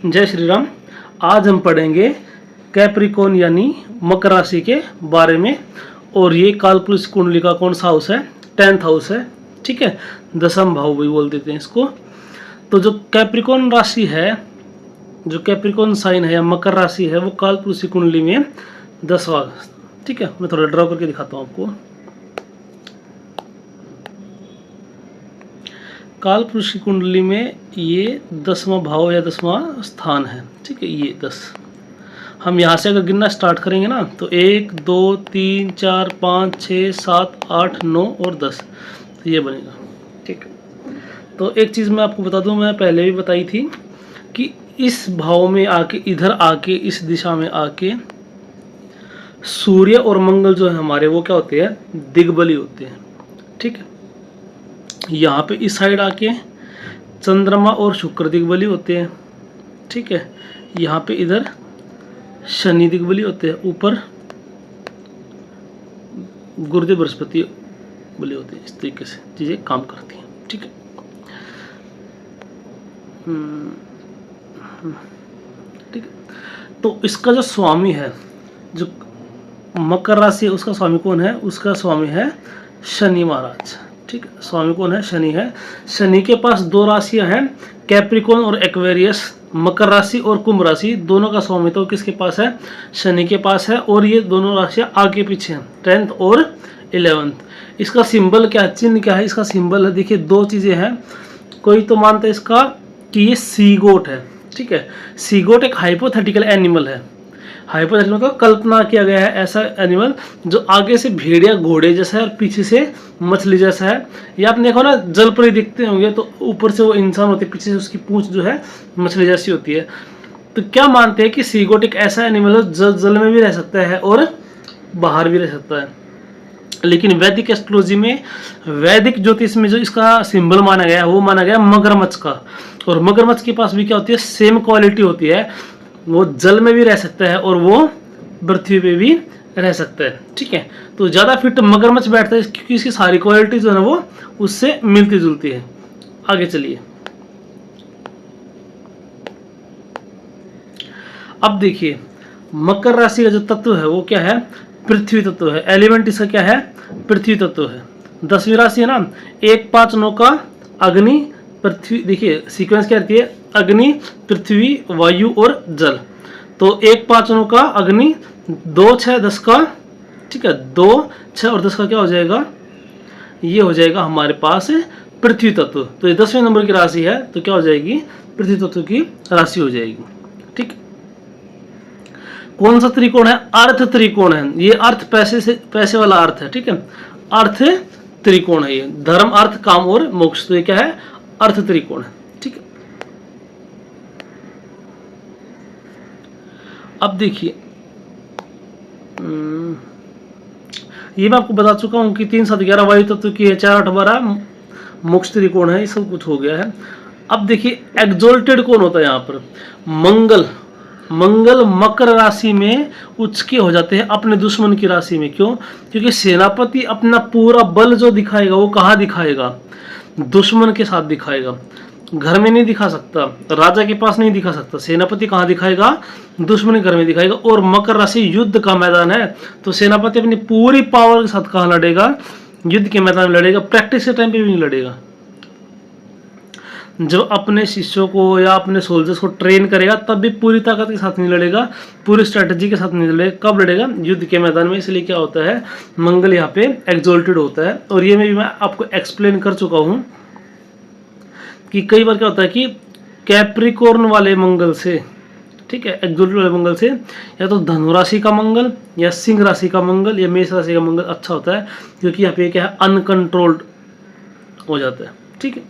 जय श्री राम। आज हम पढ़ेंगे कैप्रिकॉर्न यानी मकर राशि के बारे में। और ये कालपुरुष कुंडली का कौन सा हाउस है? 10th हाउस है। ठीक है, 10वां भाव भी बोल देते हैं इसको। तो जो कैप्रिकॉर्न राशि है, जो कैप्रिकॉर्न साइन है या मकर राशि है, वो कालपुरुष कुंडली में 10वां। ठीक है, मैं थोड़ा ड्रॉ करके दिखाता हूँ आपको। कालपुरुष की कुंडली में ये 10वां भाव या 10वां स्थान है। ठीक है, ये 10। हम यहाँ से अगर गिनना स्टार्ट करेंगे ना, तो 1 2 3 4 5 6 7 8 9 और 10, तो ये बनेगा। ठीक है, तो एक चीज़ मैं आपको बता दूं, मैं पहले भी बताई थी कि इस भाव में आके, इधर आके, इस दिशा में आके सूर्य और मंगल जो है हमारे, वो क्या होते हैं? दिग्बली होते हैं। ठीक है, यहाँ पे इस साइड आके चंद्रमा और शुक्र दिग्बली होते हैं। ठीक है, यहाँ पे इधर शनि दिग्बली होते हैं, ऊपर गुरुदेव बृहस्पति बली होते हैं। इस तरीके से चीज़ें काम करती हैं। ठीक है, ठीक है। तो इसका जो स्वामी है, जो मकर राशि है, उसका स्वामी कौन है? उसका स्वामी है शनि महाराज। ठीक है, स्वामी कौन है? शनि है। शनि के पास दो राशियां हैं, कैप्रिकॉर्न और एक्वेरियस। मकर राशि और कुंभ राशि दोनों का स्वामित्व किसके पास है? शनि के पास है। और ये दोनों राशियां आगे पीछे हैं, 10th और 11th। इसका सिंबल क्या है? चिन्ह क्या है? इसका सिंबल है, देखिए, दो चीजें हैं। कोई तो मानता है इसका कि ये सीगोट है। ठीक है, सीगोट एक हाइपोथेटिकल एनिमल है। हाइपोथेटिकल मतलब कल्पना किया गया है ऐसा एनिमल जो आगे से भेड़िया घोड़े जैसा है और पीछे से मछली जैसा है। या आप देखो ना, जलपरी दिखते होंगे, तो ऊपर से वो इंसान होते हैं, पीछे से उसकी पूंछ जो है मछली जैसी होती है। तो क्या मानते हैं कि सीगोट एक ऐसा एनिमल है जो जल में भी रह सकता है और बाहर भी रह सकता है। लेकिन वैदिक एस्ट्रोलॉजी में, वैदिक ज्योतिष में जो इसका सिंबल माना गया है, वो माना गया मगरमच्छ का। और मगरमच्छ के पास भी क्या होती है? सेम क्वालिटी होती है। वो जल में भी रह सकता है और वो पृथ्वी पे भी रह सकता है। ठीक है, तो ज़्यादा फिट मगरमच्छ बैठता है क्योंकि इसकी सारी क्वालिटी जो है ना, वो उससे मिलती जुलती है। आगे चलिए, अब देखिए, मकर राशि का जो तत्व है वो क्या है? पृथ्वी तत्व है। एलिमेंट इसका क्या है? पृथ्वी तत्व है। 10वीं राशि है ना, 1 5 9 का अग्नि पृथ्वी। देखिए सीक्वेंस क्या रहती है? अग्नि, पृथ्वी, वायु और जल। तो 1 5 9 का अग्नि, 2 6 10 का, ठीक है, 2 6 और 10 का क्या हो जाएगा? ये हो जाएगा हमारे पास पृथ्वी तत्व। तो ये 10वें नंबर की राशि है, तो क्या हो जाएगी? पृथ्वी तत्व की राशि हो जाएगी। ठीक, कौन सा त्रिकोण है? अर्थ त्रिकोण है। ये अर्थ पैसे वाला अर्थ है। ठीक है, अर्थ त्रिकोण है ये। धर्म, अर्थ, काम और मोक्ष। तो ये क्या है? अर्थ त्रिकोण है। ठीक है, अब देखिए, ये मैं आपको बता चुका हूं कि 3 7 11 वायु तत्व की है, 4 8 12 मोक्ष त्रिकोण है। ये सब कुछ हो गया है। अब देखिए, एक्सोल्टेड कौन होता है यहाँ पर? मंगल। मंगल मकर राशि में उच्च के हो जाते हैं अपने दुश्मन की राशि में। क्यों? क्योंकि सेनापति अपना पूरा बल जो दिखाएगा वो कहाँ दिखाएगा? दुश्मन के साथ दिखाएगा। घर में नहीं दिखा सकता, राजा के पास नहीं दिखा सकता। सेनापति कहाँ दिखाएगा? दुश्मन के घर में दिखाएगा। और मकर राशि युद्ध का मैदान है, तो सेनापति अपनी पूरी पावर के साथ कहाँ लड़ेगा? युद्ध के मैदान में लड़ेगा। प्रैक्टिस के टाइम पे भी नहीं लड़ेगा। जब अपने शिष्यों को या अपने सोल्जर्स को ट्रेन करेगा तब भी पूरी ताकत के साथ नहीं लड़ेगा, पूरी स्ट्रेटजी के साथ नहीं लड़ेगा। कब लड़ेगा? युद्ध के मैदान में। इसलिए क्या होता है? मंगल यहाँ पे एक्सोल्टेड होता है। और ये मैं आपको एक्सप्लेन कर चुका हूँ कि कई बार क्या होता है कि कैप्रिकॉर्न वाले मंगल से, ठीक है, एक्सोल्टेड वाले मंगल से, या तो धनु राशि का मंगल या सिंह राशि का मंगल या मेष राशि का मंगल अच्छा होता है, क्योंकि यहाँ पे क्या है? अनकंट्रोल्ड हो जाता है। ठीक है,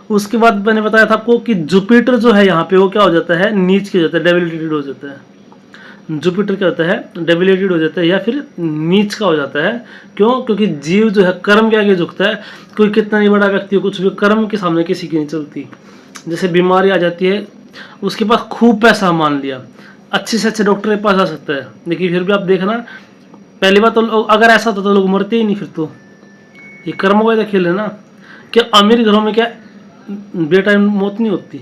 उसके बाद मैंने बताया था आपको कि जुपिटर जो है यहाँ पे वो क्या हो जाता है? नीच के हो जाता है, डेबिलिटेटेड हो जाता है। जुपिटर क्या होता है? डेबिलिटेटेड हो जाता है या फिर नीच का हो जाता है। क्यों? क्योंकि जीव जो है कर्म के आगे झुकता है। कोई कितना ही बड़ा व्यक्ति हो, कुछ भी कर्म के सामने किसी की नहीं चलती। जैसे बीमारी आ जाती है, उसके पास खूब पैसा, मान लिया, अच्छे से अच्छे डॉक्टर के पास जा सकता है, लेकिन फिर भी आप देखना, पहली बात तो अगर ऐसा होता तो लोग मरते ही नहीं। फिर तो ये कर्मों का खेल है ना। क्या अमीर घरों में क्या बेटाइम मौत नहीं होती?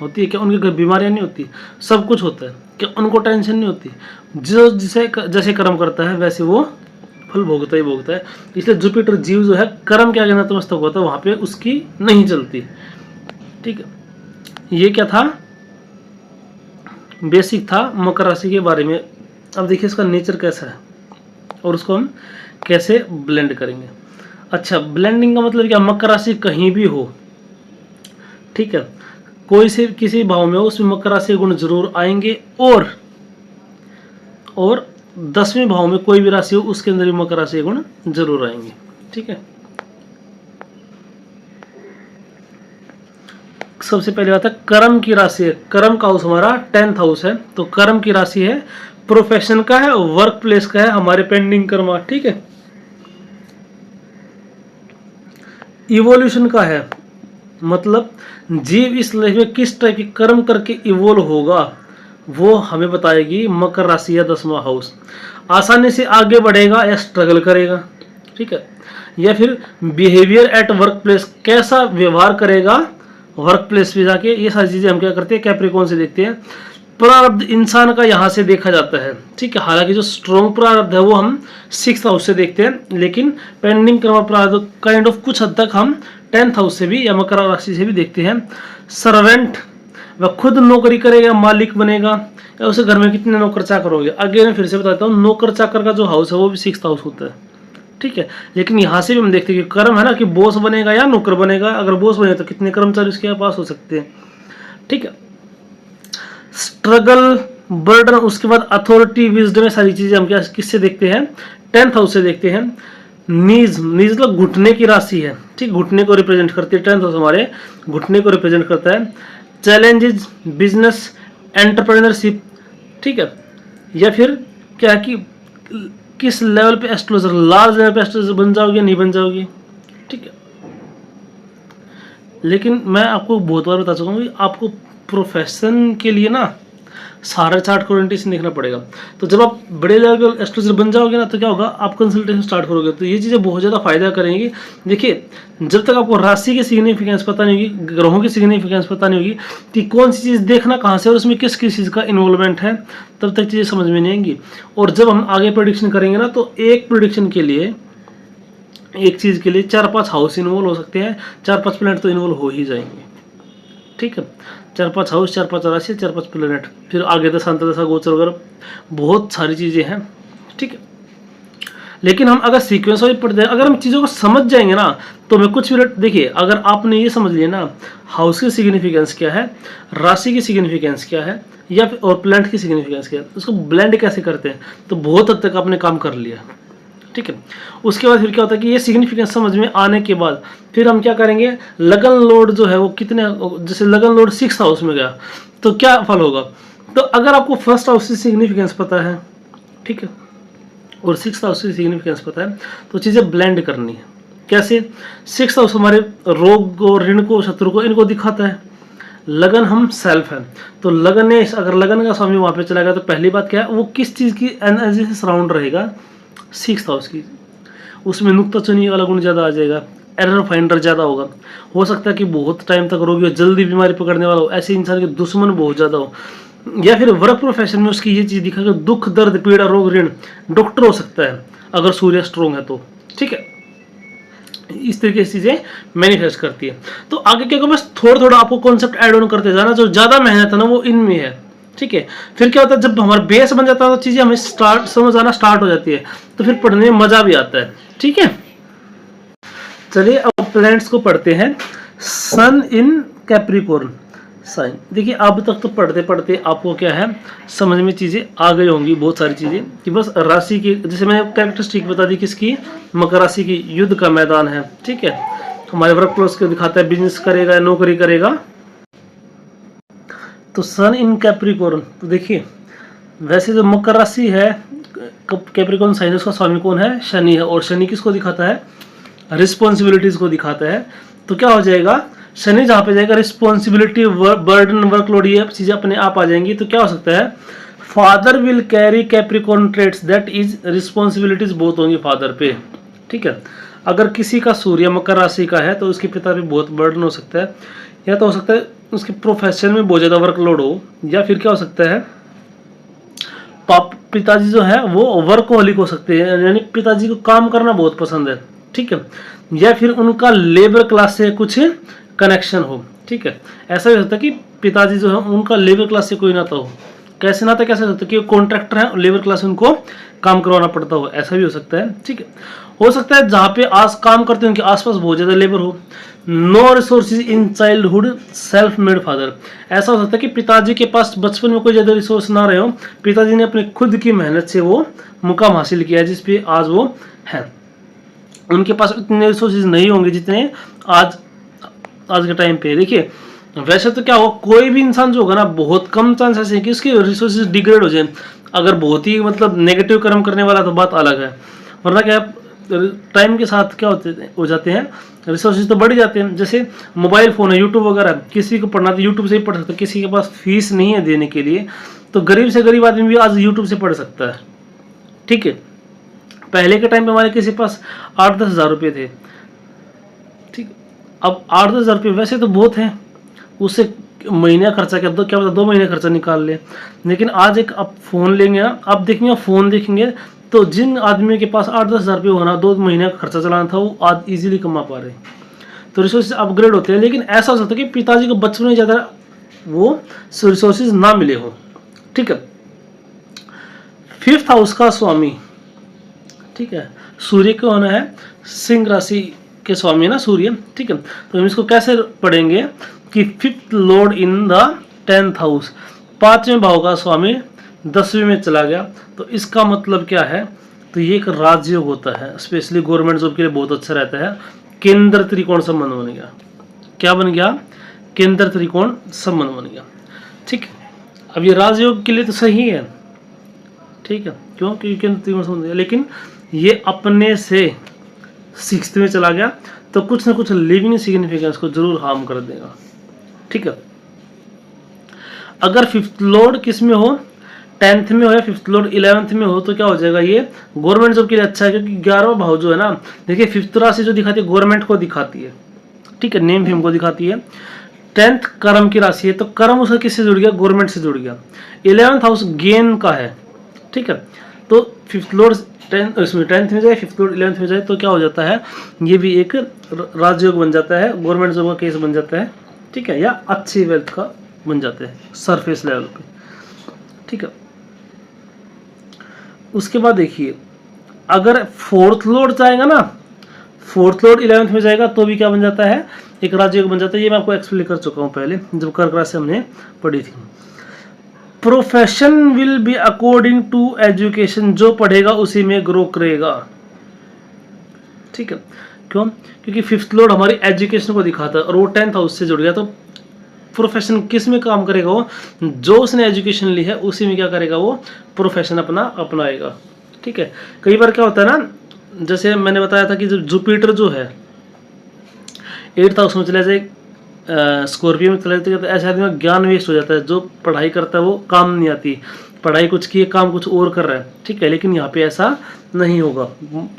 होती है क्या? उनके घर बीमारियां नहीं होती, सब कुछ होता है क्या? उनको टेंशन नहीं होती? जो जिसे जैसे कर्म करता है वैसे वो फल भोगता ही भोगता है। इसलिए जुपिटर जीव जो है कर्म के आगे नतमस्तक होता है, वहां पे उसकी नहीं चलती। ठीक है, ये क्या था? बेसिक था मकर राशि के बारे में। अब देखिए इसका नेचर कैसा है और उसको हम कैसे ब्लेंड करेंगे। अच्छा, ब्लेंडिंग का मतलब क्या? मकर राशि कहीं भी हो, ठीक है, कोई से किसी भाव में हो, उसमें मकर राशि गुण जरूर आएंगे। और 10वें भाव में कोई भी राशि हो उसके अंदर भी मकर राशि गुण जरूर आएंगे। ठीक है, सबसे पहले बात है कर्म की राशि है। कर्म का हाउस हमारा 10th हाउस है, तो कर्म की राशि है, प्रोफेशन का है, वर्क प्लेस का है, हमारे पेंडिंग कर्म। ठीक है, इवोल्यूशन का है, मतलब जीव इस लाइफ में किस टाइप के कर्म करके इवोल्व होगा वो हमें बताएगी मकर राशि या 10वां हाउस। आसानी से आगे बढ़ेगा या स्ट्रगल करेगा, ठीक है, या फिर बिहेवियर एट वर्क प्लेस, कैसा व्यवहार करेगा वर्क प्लेस पे जाके, ये सारी चीजें हम क्या करते हैं कैप्रिकॉर्न से देखते हैं। प्रारब्ध इंसान का यहाँ से देखा जाता है, ठीक है, हालांकि जो स्ट्रॉन्ग प्रारब्ध है वो हम 6th हाउस से देखते हैं, लेकिन पेंडिंग कर्म प्रारब्ध काइंड ऑफ कुछ हद तक हम 10th हाउस से भी या मकर राशि से भी देखते हैं। सर्वेंट, वह खुद नौकरी करेगा, मालिक बनेगा, या उसे घर में कितने नौकर चाकर होंगे। आगे मैं फिर से बताता हूँ, नौकर चाकर का जो हाउस है वो भी 6th हाउस होता है, ठीक है, लेकिन यहाँ से भी हम देखते हैं कि कर्म है ना, कि बॉस बनेगा या नौकर बनेगा। अगर बॉस बने तो कितने कर्मचारी उसके पास हो सकते हैं, ठीक है। स्ट्रगल, बर्डन, उसके बाद अथॉरिटी, विजडम, सारी चीजें हम क्या किससे देखते हैं? 10th हाउस से देखते हैं। नीज, नीज मतलब घुटने की राशि है, ठीक, घुटने को रिप्रेजेंट करती है। 10th हाउस हमारे घुटने को रिप्रेजेंट करता है। चैलेंजेस, बिजनेस, एंटरप्रेन्योरशिप, ठीक है, या फिर क्या कि किस लेवल पे एस्ट्रोलॉजर, लार्ज लेवल पे एस्ट्रोलॉजर बन जाओगे नहीं बन जाओगे, ठीक है। लेकिन मैं आपको बहुत बार बता चुका हूँ कि आपको प्रोफेशन के लिए ना सारा चार्ट को ओरिएंटेशन देखना पड़ेगा। तो जब आप बड़े लेवल पे एस्ट्रोलॉजर बन जाओगे ना, तो क्या होगा, आप कंसल्टेशन स्टार्ट करोगे, तो ये चीज़ें बहुत ज़्यादा फायदा करेंगी। देखिए, जब तक आपको राशि की सिग्निफिकेंस पता नहीं होगी, ग्रहों की सिग्निफिकेंस पता नहीं होगी कि कौन सी चीज़ देखना कहाँ से और उसमें किस किस चीज़ का इन्वॉल्वमेंट है, तब तक चीज़ें समझ में नहीं आएंगी। और जब हम आगे प्रेडिक्शन करेंगे ना, तो एक प्रेडिक्शन के लिए, एक चीज़ के लिए 4-5 हाउस इन्वॉल्व हो सकते हैं, 4-5 प्लैनेट तो इन्वॉल्व हो ही जाएंगे, ठीक है। 4-5 हाउस, 4-5 राशि, 4-5 प्लैनेट, फिर आगे दशांतर दशा गोचर वगैरह बहुत सारी चीज़ें हैं, ठीक है। लेकिन हम अगर सीक्वेंस वाइज पढ़ते हैं, अगर हम चीज़ों को समझ जाएंगे ना, तो मैं कुछ मिनट, देखिए, अगर आपने ये समझ लिया ना हाउस की सिग्निफिकेंस क्या है, राशि की सिग्निफिकेंस क्या है, या फिर और प्लैनेट की सिग्निफिकेंस क्या है, उसको ब्लेंड कैसे करते हैं, तो बहुत हद तक आपने काम कर लिया, ठीक है। उसके बाद फिर क्या होता है कि ये सिग्निफिकेंस समझ में आने के बाद फिर हम क्या करेंगे, लगन लोड जो है वो कितने, जैसे लगन लोड 6th हाउस में गया तो क्या फल होगा। तो अगर आपको 1st हाउस की सिग्निफिकेंस पता है, ठीक है, और 6th हाउस की सिग्निफिकेंस पता है, तो चीज़ें ब्लेंड करनी है। कैसे? 6th हाउस हमारे रोग और ऋण को, शत्रु को, इनको दिखाता है। लगन हम सेल्फ है, तो लगन ने, अगर लगन का स्वामी वहाँ पे चला गया तो पहली बात क्या है, वो किस चीज़ की एनर्जी से सराउंड रहेगा, 6th हाउस की, उसमें नुक्ताचीनी वाला गुण ज़्यादा आ जाएगा, एरर फाइंडर ज़्यादा होगा, हो सकता है कि बहुत टाइम तक रोगी हो, जल्दी बीमारी पकड़ने वाला हो, ऐसे इंसान के दुश्मन बहुत ज़्यादा हो, या फिर वर्क प्रोफेशन में उसकी ये चीज़ दिखा कि दुख, दर्द, पीड़ा, रोग, ऋण, डॉक्टर हो सकता है अगर सूर्य स्ट्रोंग है तो, ठीक है। इस तरीके से चीज़ें मैनिफेस्ट करती है। तो आगे क्या, बस थोड़ा थोड़ा आपको कॉन्सेप्ट ऐड ऑन करते जाना, जो ज़्यादा मेहनत है ना वो इनमें है, ठीक है। फिर क्या होता है, जब हमारा बेस बन जाता है तो चीजें हमें समझ आना स्टार्ट हो जाती है, तो फिर पढ़ने में मजा भी आता है, ठीक है। चलिए अब प्लैनेट्स को पढ़ते हैं। सन इन कैप्रिकॉर्न साइन, देखिए अब तक तो पढ़ते पढ़ते आपको क्या है, समझ में चीजें आ गई होंगी बहुत सारी चीजें, कि बस राशि की, जैसे मैंने कैरेक्टरिस्टिक बता दी किसकी, मकर राशि की, युद्ध का मैदान है, ठीक है, हमारे वर्क प्लेस को दिखाता है, बिजनेस करेगा, नौकरी करेगा। तो सन इन कैप्रिकॉर्न, तो देखिए वैसे जो मकर राशि है, कैप्रिकॉर्न साइन, उसका स्वामी कौन है, शनि है, और शनि किसको दिखाता है, रिस्पॉन्सिबिलिटीज को दिखाता है। तो क्या हो जाएगा, शनि जहाँ पे जाएगा रिस्पॉन्सिबिलिटी, बर्डन, वर्कलोड, ये चीजें अपने आप आ जाएंगी। तो क्या हो सकता है, father will carry Capricorn traits, that is responsibilities बहुत होंगी फादर पे, ठीक है। अगर किसी का सूर्य मकर राशि का है तो उसके पिता पे बहुत बर्डन हो सकता है, या तो हो सकता है उसके प्रोफेशन में बहुत ज़्यादा वर्कलोड हो, या फिर क्या हो सकता है पिताजी जो है वो वर्कहोलिक हो सकते हैं, यानी पिताजी को काम करना बहुत पसंद है, ठीक है, या फिर उनका लेबर क्लास से कुछ कनेक्शन हो, ठीक है। ऐसा भी हो सकता है कि पिताजी जो है उनका लेबर क्लास से कोई नाता हो। कैसे नाता, कैसे हो सकता है कि कॉन्ट्रैक्टर है, लेबर क्लास से उनको काम करवाना पड़ता हो, ऐसा भी हो सकता है, ठीक है। हो सकता है जहाँ पे काम करते हैं उनके आसपास बहुत ज़्यादा लेबर हो। No resources in childhood, self made father, ऐसा हो सकता है कि पिताजी के पास बचपन में कोई ज़्यादा रिसोर्स ना रहे हो, पिताजी ने अपने खुद की मेहनत से वो मुकाम हासिल किया है जिस पे आज वो है। उनके पास इतने रिसोर्सेज नहीं होंगे जितने आज के टाइम पे। देखिए वैसे तो क्या होगा, कोई भी इंसान जो होगा ना, बहुत कम चांस ऐसे है कि उसके रिसोर्सेज डिग्रेड हो जाए। अगर बहुत ही मतलब नेगेटिव कर्म करने वाला तो बात अलग है, वरना क्या टाइम के साथ क्या हो जाते हैं, रिसोर्सेज तो बढ़ जाते हैं। जैसे मोबाइल फ़ोन है, यूट्यूब वगैरह, किसी को पढ़ना तो यूट्यूब से ही पढ़ सकता है, किसी के पास फीस नहीं है देने के लिए तो गरीब से गरीब आदमी भी आज यूट्यूब से पढ़ सकता है, ठीक है। पहले के टाइम पे हमारे किसी पास 8-10 हज़ार रुपये थे, ठीक। अब 8-10 हज़ार रुपये वैसे तो बहुत हैं, उससे महीने का खर्चा क्या पता 2 महीने खर्चा निकाल ले। लेकिन आज एक आप फ़ोन लेंगे ना, आप देखेंगे फ़ोन देखेंगे तो जिन आदमियों के पास 8-10 हज़ार रुपये होना, 2 महीने का खर्चा चलाना था, वो आज इजीली कमा पा रहे हैं। तो रिसोर्सेज अपग्रेड होते हैं। लेकिन ऐसा हो सकता है कि पिताजी को बचपन में ज़्यादा वो रिसोर्सेज ना मिले हो, ठीक है। 5th हाउस का स्वामी, ठीक है, सूर्य को होना है, सिंह राशि के स्वामी है ना सूर्य, ठीक है। तो हम इसको कैसे पढ़ेंगे कि 5th Lord in the 10th house, 5वें भाव का स्वामी 10वें में चला गया, तो इसका मतलब क्या है, तो ये एक राजयोग होता है, स्पेशली गवर्नमेंट जॉब के लिए बहुत अच्छा रहता है। केंद्र त्रिकोण संबंध बन गया, क्या बन गया, केंद्र त्रिकोण संबंध बन गया, ठीक है। अब ये राजयोग के लिए तो सही है, ठीक है, क्यों, क्योंकि केंद्र त्रिकोण संबंध गया, लेकिन ये अपने से 6th में चला गया तो कुछ ना कुछ लिविंग सिग्निफिकेंस को जरूर हार्म कर देगा, ठीक है। अगर 5th लॉर्ड किस में हो, 10th में हो, या 5th लॉर्ड 11th में हो, तो क्या हो जाएगा, ये गवर्नमेंट जॉब के लिए अच्छा है। क्योंकि 11वां भाव जो है ना, देखिए 5th राशि जो दिखाती है गवर्नमेंट को दिखाती है, ठीक है, नेम फेम को दिखाती है। 10th कर्म की राशि है, तो कर्म उसका किससे जुड़ गया, गवर्नमेंट से जुड़ गया। 11th हाउस गेन का है, ठीक है। तो 5th लॉर्ड 10th में जाए, 5th लॉर्ड 11th में जाए, तो क्या हो जाता है, ये भी एक राजयोग बन जाता है, गवर्नमेंट जॉब का केस बन जाता है, ठीक है, या अच्छी वेल्थ का बन जाते हैं सरफेस लेवल पे, ठीक है। उसके बाद देखिए, अगर 4th लॉर्ड जाएगा ना, 4th लॉर्ड 11th में जाएगा तो भी क्या बन जाता है, एक राजयोग बन जाता है। ये मैं आपको एक्सप्लेन कर चुका हूँ पहले जब कर्क राशि हमने पढ़ी थी। Profession will be according to education, जो पढ़ेगा उसी में ग्रो करेगा, ठीक है। क्यों, क्योंकि 5th लॉर्ड हमारी एजुकेशन को दिखाता है और वो 10th हाउस से जुड़ गया, तो प्रोफेशन किस में काम करेगा, वो जो उसने एजुकेशन ली है उसी में क्या करेगा, वो प्रोफेशन अपना अपनाएगा, ठीक है। कई बार क्या होता है ना, जैसे मैंने बताया था कि जो जुपिटर जो है 8th हाउस में चला जाए, स्कॉर्पियो में चला जाता है, तो ऐसे आदमी का ज्ञान वेस्ट हो जाता है। जो पढ़ाई करता है वो काम नहीं आती, पढ़ाई कुछ की काम कुछ और कर रहा है, ठीक है। लेकिन यहाँ पे ऐसा नहीं होगा,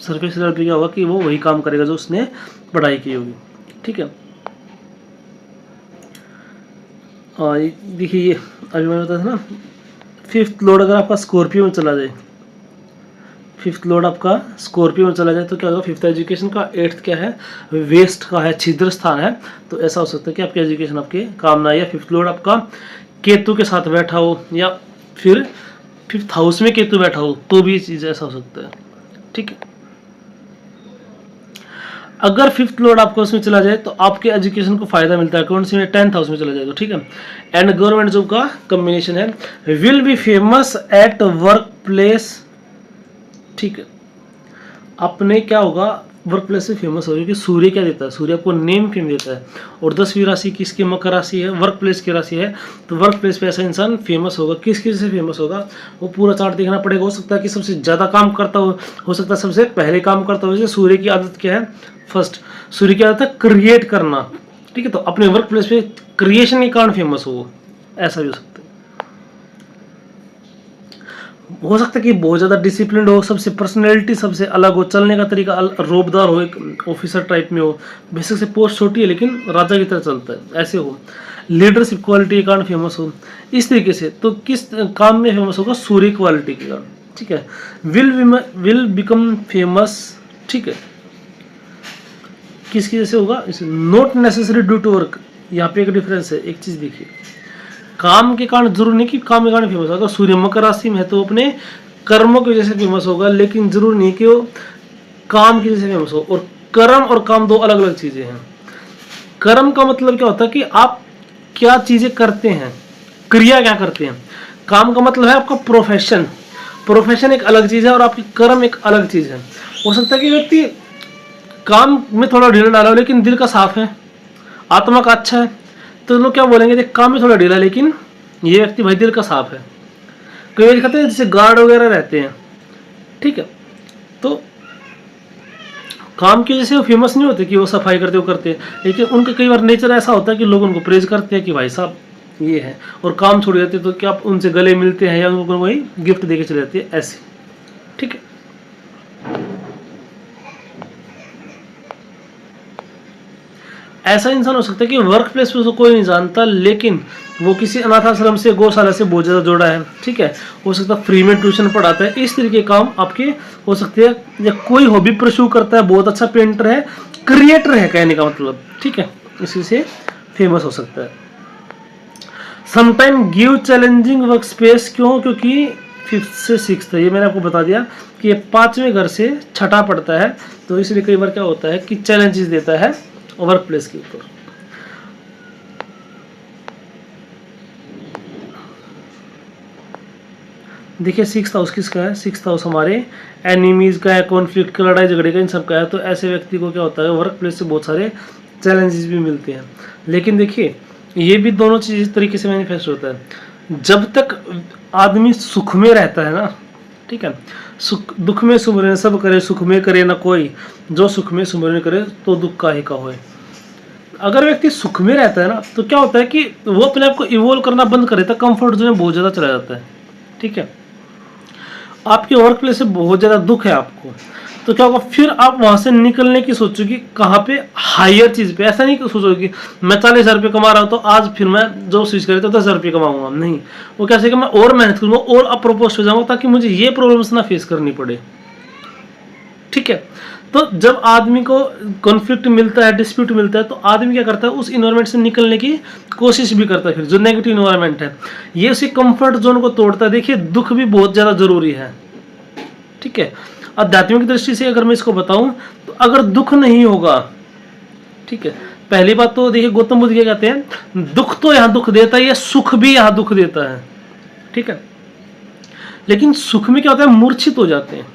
सरफेस लेवल पे क्या होगा कि वो वही काम करेगा जो उसने पढ़ाई की होगी, ठीक है। देखिए ये अभी मैंने बताया था ना, 5th लॉर्ड अगर आपका स्कॉर्पियो में चला जाए, 5th लॉर्ड आपका स्कॉर्पियो में चला जाए तो क्या होगा, 5th एजुकेशन का, 8th क्या है, वेस्ट का है, छिद्र स्थान है, तो ऐसा हो सकता है कि आपकी एजुकेशन आपके काम ना आए। या 5th लॉर्ड आपका केतु के साथ बैठा हो, या फिर 5th हाउस में केतु बैठा हो, तो भी चीज़ ऐसा हो सकता है, ठीक है। अगर 5th लॉर्ड आपको उसमें चला जाए तो आपके एजुकेशन को फायदा मिलता है, कौन सी में, 10th हाउस में चला जाए तो, ठीक है। एंड गवर्नमेंट जॉब का कॉम्बिनेशन है, will be famous eight work place, ठीक है। अपने क्या होगा, वर्क प्लेस से फेमस होगा, क्योंकि सूर्य क्या देता है, सूर्य आपको नेम फेम देता है, और 10वीं राशि किसकी, मकर राशि है, वर्क प्लेस की राशि है, तो वर्क प्लेस पे ऐसा इंसान फेमस होगा। किस किस से फेमस होगा, वो पूरा चार्ट देखना पड़ेगा। हो सकता है कि सबसे ज़्यादा काम करता हो सकता है सबसे पहले काम करता हो। जैसे सूर्य की आदत क्या है, फर्स्ट सूर्य की आदत है क्रिएट करना, ठीक है, तो अपने वर्क प्लेस पे क्रिएशन के कारण फेमस हो, ऐसा भी हो सकता है। हो सकता है कि बहुत ज़्यादा डिसिप्लिन हो, सबसे पर्सनैलिटी सबसे अलग हो, चलने का तरीका रोबदार हो, एक ऑफिसर टाइप में हो, बेसिक से पोस्ट छोटी है लेकिन राजा की तरह चलता है, ऐसे हो। लीडरशिप क्वालिटी के कारण फेमस हो, इस तरीके से। तो किस काम में फेमस होगा? सूर्य क्वालिटी के कारण, ठीक है। विल बिकम फेमस, ठीक है, किसकी जैसे होगा? Not necessary due to work. यहाँ पे एक डिफरेंस है, एक चीज देखिए, काम के कारण जरूरी नहीं कि काम के कारण फेमस होगा। सूर्य मकर राशि में है तो अपने कर्मों की वजह से फेमस होगा, लेकिन जरूरी नहीं कि वो काम की वजह से फेमस हो। और कर्म और काम दो अलग अलग चीजें हैं। कर्म का मतलब क्या होता है कि आप क्या चीजें करते हैं, क्रिया क्या करते हैं। काम का मतलब है आपका प्रोफेशन, प्रोफेशन एक अलग चीज है और आपकी कर्म एक अलग चीज है। हो सकता है कि व्यक्ति काम में थोड़ा ढीला डाला हो लेकिन दिल का साफ है, आत्मा का अच्छा है, तो लोग क्या बोलेंगे, देख काम में थोड़ा ढीला लेकिन ये व्यक्ति भाई दिल का साफ है। कई बार कहते हैं जैसे गार्ड वगैरह रहते हैं, ठीक है, तो काम की वजह से वो फेमस नहीं होते कि वो सफाई करते वो करते हैं, लेकिन उनका कई बार नेचर ऐसा होता है कि लोग उनको प्रेज करते हैं कि भाई साहब ये है, और काम छोड़ जाते हैं तो क्या आप उनसे गले मिलते हैं या उनको कोई गिफ्ट देके चले जाते हैं, ऐसे, ठीक है। ऐसा इंसान हो सकता है कि वर्क प्लेस पे उसको कोई नहीं जानता, लेकिन वो किसी अनाथ आश्रम से, गौशाला से बहुत ज़्यादा जुड़ा है, ठीक है। हो सकता है फ्री में ट्यूशन पढ़ाता है, इस तरीके के काम आपके हो सकते हैं। या कोई हॉबी परस्यू करता है, बहुत अच्छा पेंटर है, क्रिएटर है कहने का मतलब, ठीक है, इसी से फेमस हो सकता है। Sometime give challenging work space, क्यों? क्योंकि 5th से 6th, ये मैंने आपको बता दिया कि ये 5वें घर से छठा पड़ता है, तो इसलिए कई बार क्या होता है कि चैलेंजेस देता है वर्क प्लेस के ऊपर। देखिए 6th हाउस किसका है? 6th हाउस हमारे एनिमीज का है, कॉन्फ्लिक्ट का, लड़ाई झगड़े का, इन सब का है। तो ऐसे व्यक्ति को क्या होता है, वर्क प्लेस से बहुत सारे चैलेंजेस भी मिलते हैं। लेकिन देखिए ये भी दोनों चीज इस तरीके से मैनिफेस्ट होता है, जब तक आदमी सुख में रहता है ना, ठीक है, सुख दुख में सुमरन सब करे, सुख में करे ना कोई, जो सुख में सुमरन करे तो दुख काहे का होए। अगर व्यक्ति सुख में रहता है ना, तो क्या होता है कि वो अपने आप को इवोल्व करना बंद कर देता है, कंफर्ट जोन में बहुत ज़्यादा चला जाता है, ठीक है। आपके वर्क प्लेस से बहुत ज़्यादा दुख है आपको, तो क्या होगा, फिर आप वहाँ से निकलने की सोचोगे कहाँ पे, हायर चीज़ पे। ऐसा नहीं कि सोचोगे मैं 40,000 रुपये कमा रहा हूँ तो आज फिर मैं जो स्विच करे तो 10,000 रुपये कमाऊंगा, नहीं। वो कैसे कि मैं और मेहनत करूँगा और अप्रोपोस्ट हो जाऊँगा ताकि मुझे ये प्रॉब्लम्स ना फेस करनी पड़े, ठीक है। तो जब आदमी को कॉन्फ्लिक्ट मिलता है, डिस्प्यूट मिलता है, तो आदमी क्या करता है, उस इन्वायरमेंट से निकलने की कोशिश भी करता है। फिर जो नेगेटिव इन्वायरमेंट है ये उसी कंफर्ट जोन को तोड़ता है। देखिए दुख भी बहुत ज़्यादा जरूरी है, ठीक है। आध्यात्मिक दृष्टि से अगर मैं इसको बताऊं तो अगर दुख नहीं होगा, ठीक है, पहली बात तो देखिए गौतम बुद्ध क्या कहते हैं, दुख तो यहाँ दुख देता है, सुख भी यहाँ दुख देता है, ठीक है। लेकिन सुख में क्या होता है, मूर्छित हो जाते हैं,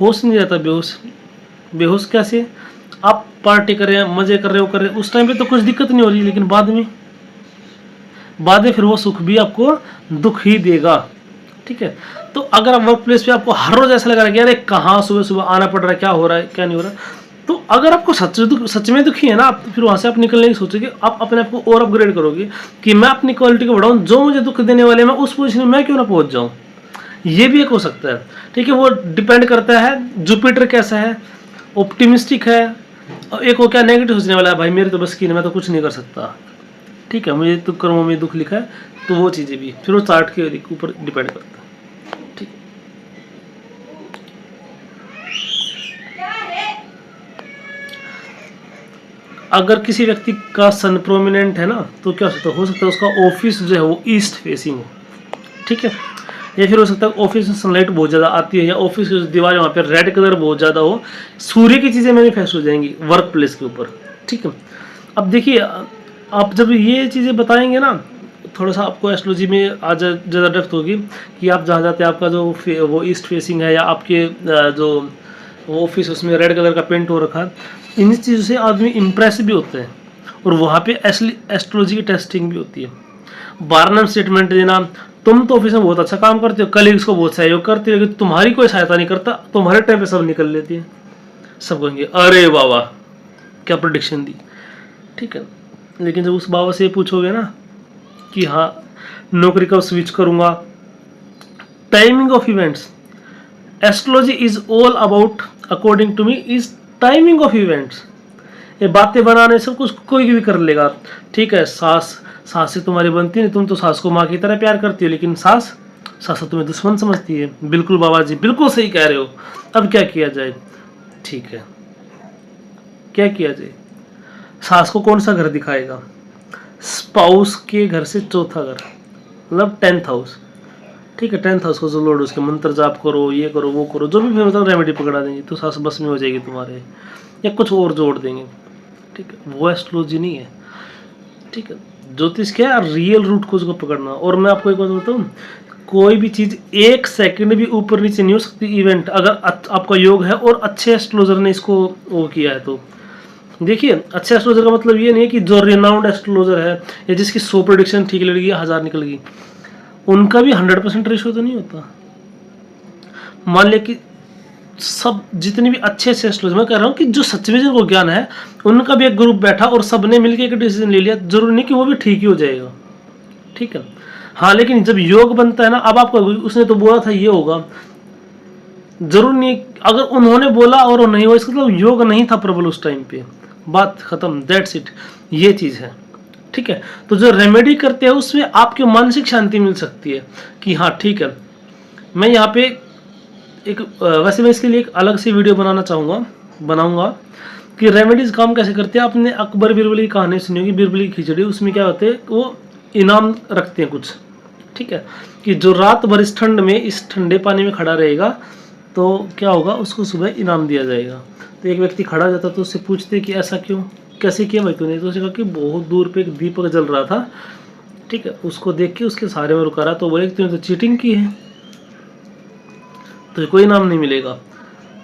होश नहीं रहता, बेहोश। बेहोश कैसे? आप पार्टी कर रहे हैं, मजे कर रहे हो, उस टाइम पे तो कुछ दिक्कत नहीं हो रही, लेकिन बाद में फिर वो सुख भी आपको दुख ही देगा, ठीक है। तो अगर आप वर्क प्लेस पे आपको हर रोज ऐसा लग रहा है कि अरे कहाँ सुबह सुबह आना पड़ रहा है, क्या हो रहा है क्या नहीं हो रहा, तो अगर आपको सच में दुखी है ना, आप फिर वहाँ से आप निकलने की सोचोगे, आप अपने आप को और अपग्रेड करोगे कि मैं अपनी क्वालिटी को बढ़ाऊँ, जो मुझे दुख देने वाले मैं उस पोजिशन में मैं क्यों ना पहुँच जाऊँ। ये भी एक हो सकता है, ठीक है। वो डिपेंड करता है जुपिटर कैसा है, ऑप्टिमिस्टिक है, और एक वो क्या नेगेटिव सोचने वाला है, भाई मेरे तो बस की नहीं, मैं तो कुछ नहीं कर सकता, ठीक है, मुझे तो कर्मों में दुख लिखा है। तो वो चीज़ें भी फिर वो चार्ट के ऊपर डिपेंड करता है, ठीक है। अगर किसी व्यक्ति का सन प्रोमिनेंट है ना, तो क्या हो सकता है उसका ऑफिस जो है वो ईस्ट फेसिंग हो, ठीक है। या फिर हो सकता है ऑफिस में सनलाइट बहुत ज़्यादा आती है, या ऑफिस की दीवार वहाँ पे रेड कलर बहुत ज़्यादा हो, सूर्य की चीज़ें मैनिफेस्ट हो जाएंगी वर्क प्लेस के ऊपर, ठीक है। अब देखिए आप जब ये चीज़ें बताएंगे ना, थोड़ा सा आपको एस्ट्रोलॉजी में आज ज़्यादा डेप्थ होगी कि आप जहाँ जाते हैं आपका जो वो ईस्ट फेसिंग है, या आपके जो ऑफिस उसमें रेड कलर का पेंट हो रखा है, इन चीज़ों से आदमी इम्प्रेस भी होते हैं, और वहाँ पे एस्ट्रोलॉजी की टेस्टिंग भी होती है। बारनम स्टेटमेंट देना, तुम तो ऑफिस में बहुत अच्छा काम करते हो, कलीग्स को बहुत सहयोग करते हो, लेकिन तुम्हारी कोई सहायता नहीं करता, तुम्हारे टाइम पे सब निकल लेती है, सब कहेंगे अरे बाबा क्या प्रेडिक्शन दी, ठीक है। लेकिन जब उस बाबा से पूछोगे ना कि हाँ नौकरी कब स्विच करूँगा, timing of events, astrology is all about according to me is timing of events. ये बातें बनाने सब कुछ कोई भी कर लेगा, ठीक है। सास सास से तुम्हारी बनती नहीं, तुम तो सास को माँ की तरह प्यार करती हो, लेकिन सास तुम्हें दुश्मन समझती है। बिल्कुल बाबा जी, बिल्कुल सही कह रहे हो। अब क्या किया जाए? ठीक है, क्या किया जाए? सास को कौन सा घर दिखाएगा? स्पाउस के घर से चौथा घर, मतलब 10th हाउस। ठीक है, 10th हाउस को जो लॉर्ड, उसके मंत्र जाप करो, ये करो वो करो, जो भी मतलब रेमेडी पकड़ा देंगे तो सास बस में हो जाएगी तुम्हारे, या कुछ और जोड़ देंगे। ठीक है, वो एस्ट्रोलॉजी नहीं है। ठीक है, ज्योतिष क्या है? रियल रूट को उसको पकड़ना। और मैं आपको एक बात बताऊँ, कोई भी चीज़ 1 सेकंड भी ऊपर नीचे नहीं हो सकती इवेंट, अगर आपका योग है और अच्छे एस्ट्रोलॉजर ने इसको वो किया है तो। देखिए, अच्छे एस्ट्रोलॉजर का मतलब ये नहीं है कि जो रिनाउंड एस्ट्रोलॉजर है या जिसकी 100 प्रेडिक्शन ठीक लगी, 1000 निकल गई, उनका भी 100% रेशियो तो नहीं होता। मान लिया कि सब जितने भी अच्छे एस्ट्रोलॉजर, मैं कह रहा हूँ कि जो सच में जिनको ज्ञान है, उनका भी एक ग्रुप बैठा और सबने मिलकर एक डिसीजन ले लिया, जरूरी नहीं कि वो भी ठीक ही हो जाएगा। ठीक है, हाँ, लेकिन जब योग बनता है ना, अब आपको उसने तो बोला था ये होगा, जरूर नहीं, अगर उन्होंने बोला और वो नहीं हुआ, इसका मतलब योग नहीं था प्रबल उस टाइम पे, बात खत्म, दैट्स इट, ये चीज है। ठीक है, तो जो रेमेडी करते हैं उसमें आपकी मानसिक शांति मिल सकती है कि हाँ ठीक है। मैं यहाँ पे एक वैसे मैं इसके लिए एक अलग से वीडियो बनाऊंगा कि रेमेडीज काम कैसे करते हैं। आपने अकबर बिरबल की कहानी सुनी होगी, बिरबल की खिचड़ी, उसमें क्या होते हैं, वो इनाम रखते हैं कुछ। ठीक है, कि जो रात भर इस ठंड में, इस ठंडे पानी में खड़ा रहेगा तो क्या होगा, उसको सुबह इनाम दिया जाएगा। तो एक व्यक्ति खड़ा हो जाता तो उससे पूछते कि ऐसा क्यों, कैसे किया भाई तूने? तो उसने कहा कि बहुत दूर पे एक दीपक जल रहा था, ठीक है, उसको देख के उसके सहारे में रुका रहा, तो बोले कि तूने तो चीटिंग की है, तो कोई इनाम नहीं मिलेगा।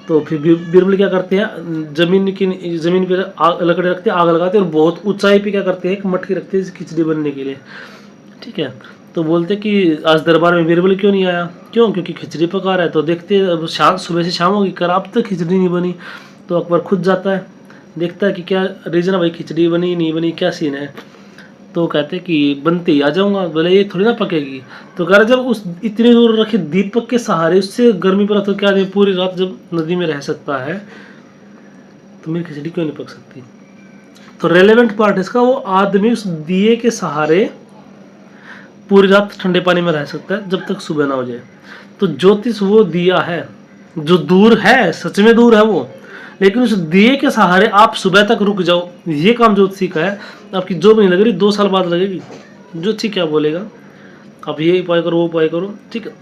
तो फिर बिरबल क्या करते हैं, जमीन पे लकड़ी रखते हैं, आग लगाते हैं और बहुत ऊंचाई पे क्या करते हैं, एक मटकी रखते हैं खिचड़ी बनने के लिए। ठीक है, तो बोलते कि आज दरबार में बिरबल क्यों नहीं आया? क्यों? क्योंकि खिचड़ी पका रहा है। तो देखते अब शाम, सुबह से शाम होगी, कर अब तक खिचड़ी नहीं बनी। तो अकबर खुद जाता है, देखता है कि क्या रीजन है भाई, खिचड़ी बनी नहीं बनी, क्या सीन है। तो कहते कि बनते ही आ जाऊंगा। बोले ये थोड़ी ना पकेगी। तो कह रहा जब उस इतनी दूर रखे दीपक के सहारे उससे गर्मी पड़ा तो क्या पूरी रात जब नदी में रह सकता है तो मेरी खिचड़ी क्यों नहीं पक सकती? तो रेलेवेंट पार्ट इसका, वो आदमी उस दिए के सहारे पूरी रात ठंडे पानी में रह सकता है जब तक सुबह ना हो जाए। तो ज्योतिष वो दिया है जो दूर है, सच में दूर है वो, लेकिन उस दिए के सहारे आप सुबह तक रुक जाओ, ये काम ज्योतिषी का है। आपकी जॉब नहीं लग रही, 2 साल बाद लगेगी। ज्योतिषी क्या बोलेगा, आप ये उपाय करो वो उपाय करो, ठीक है,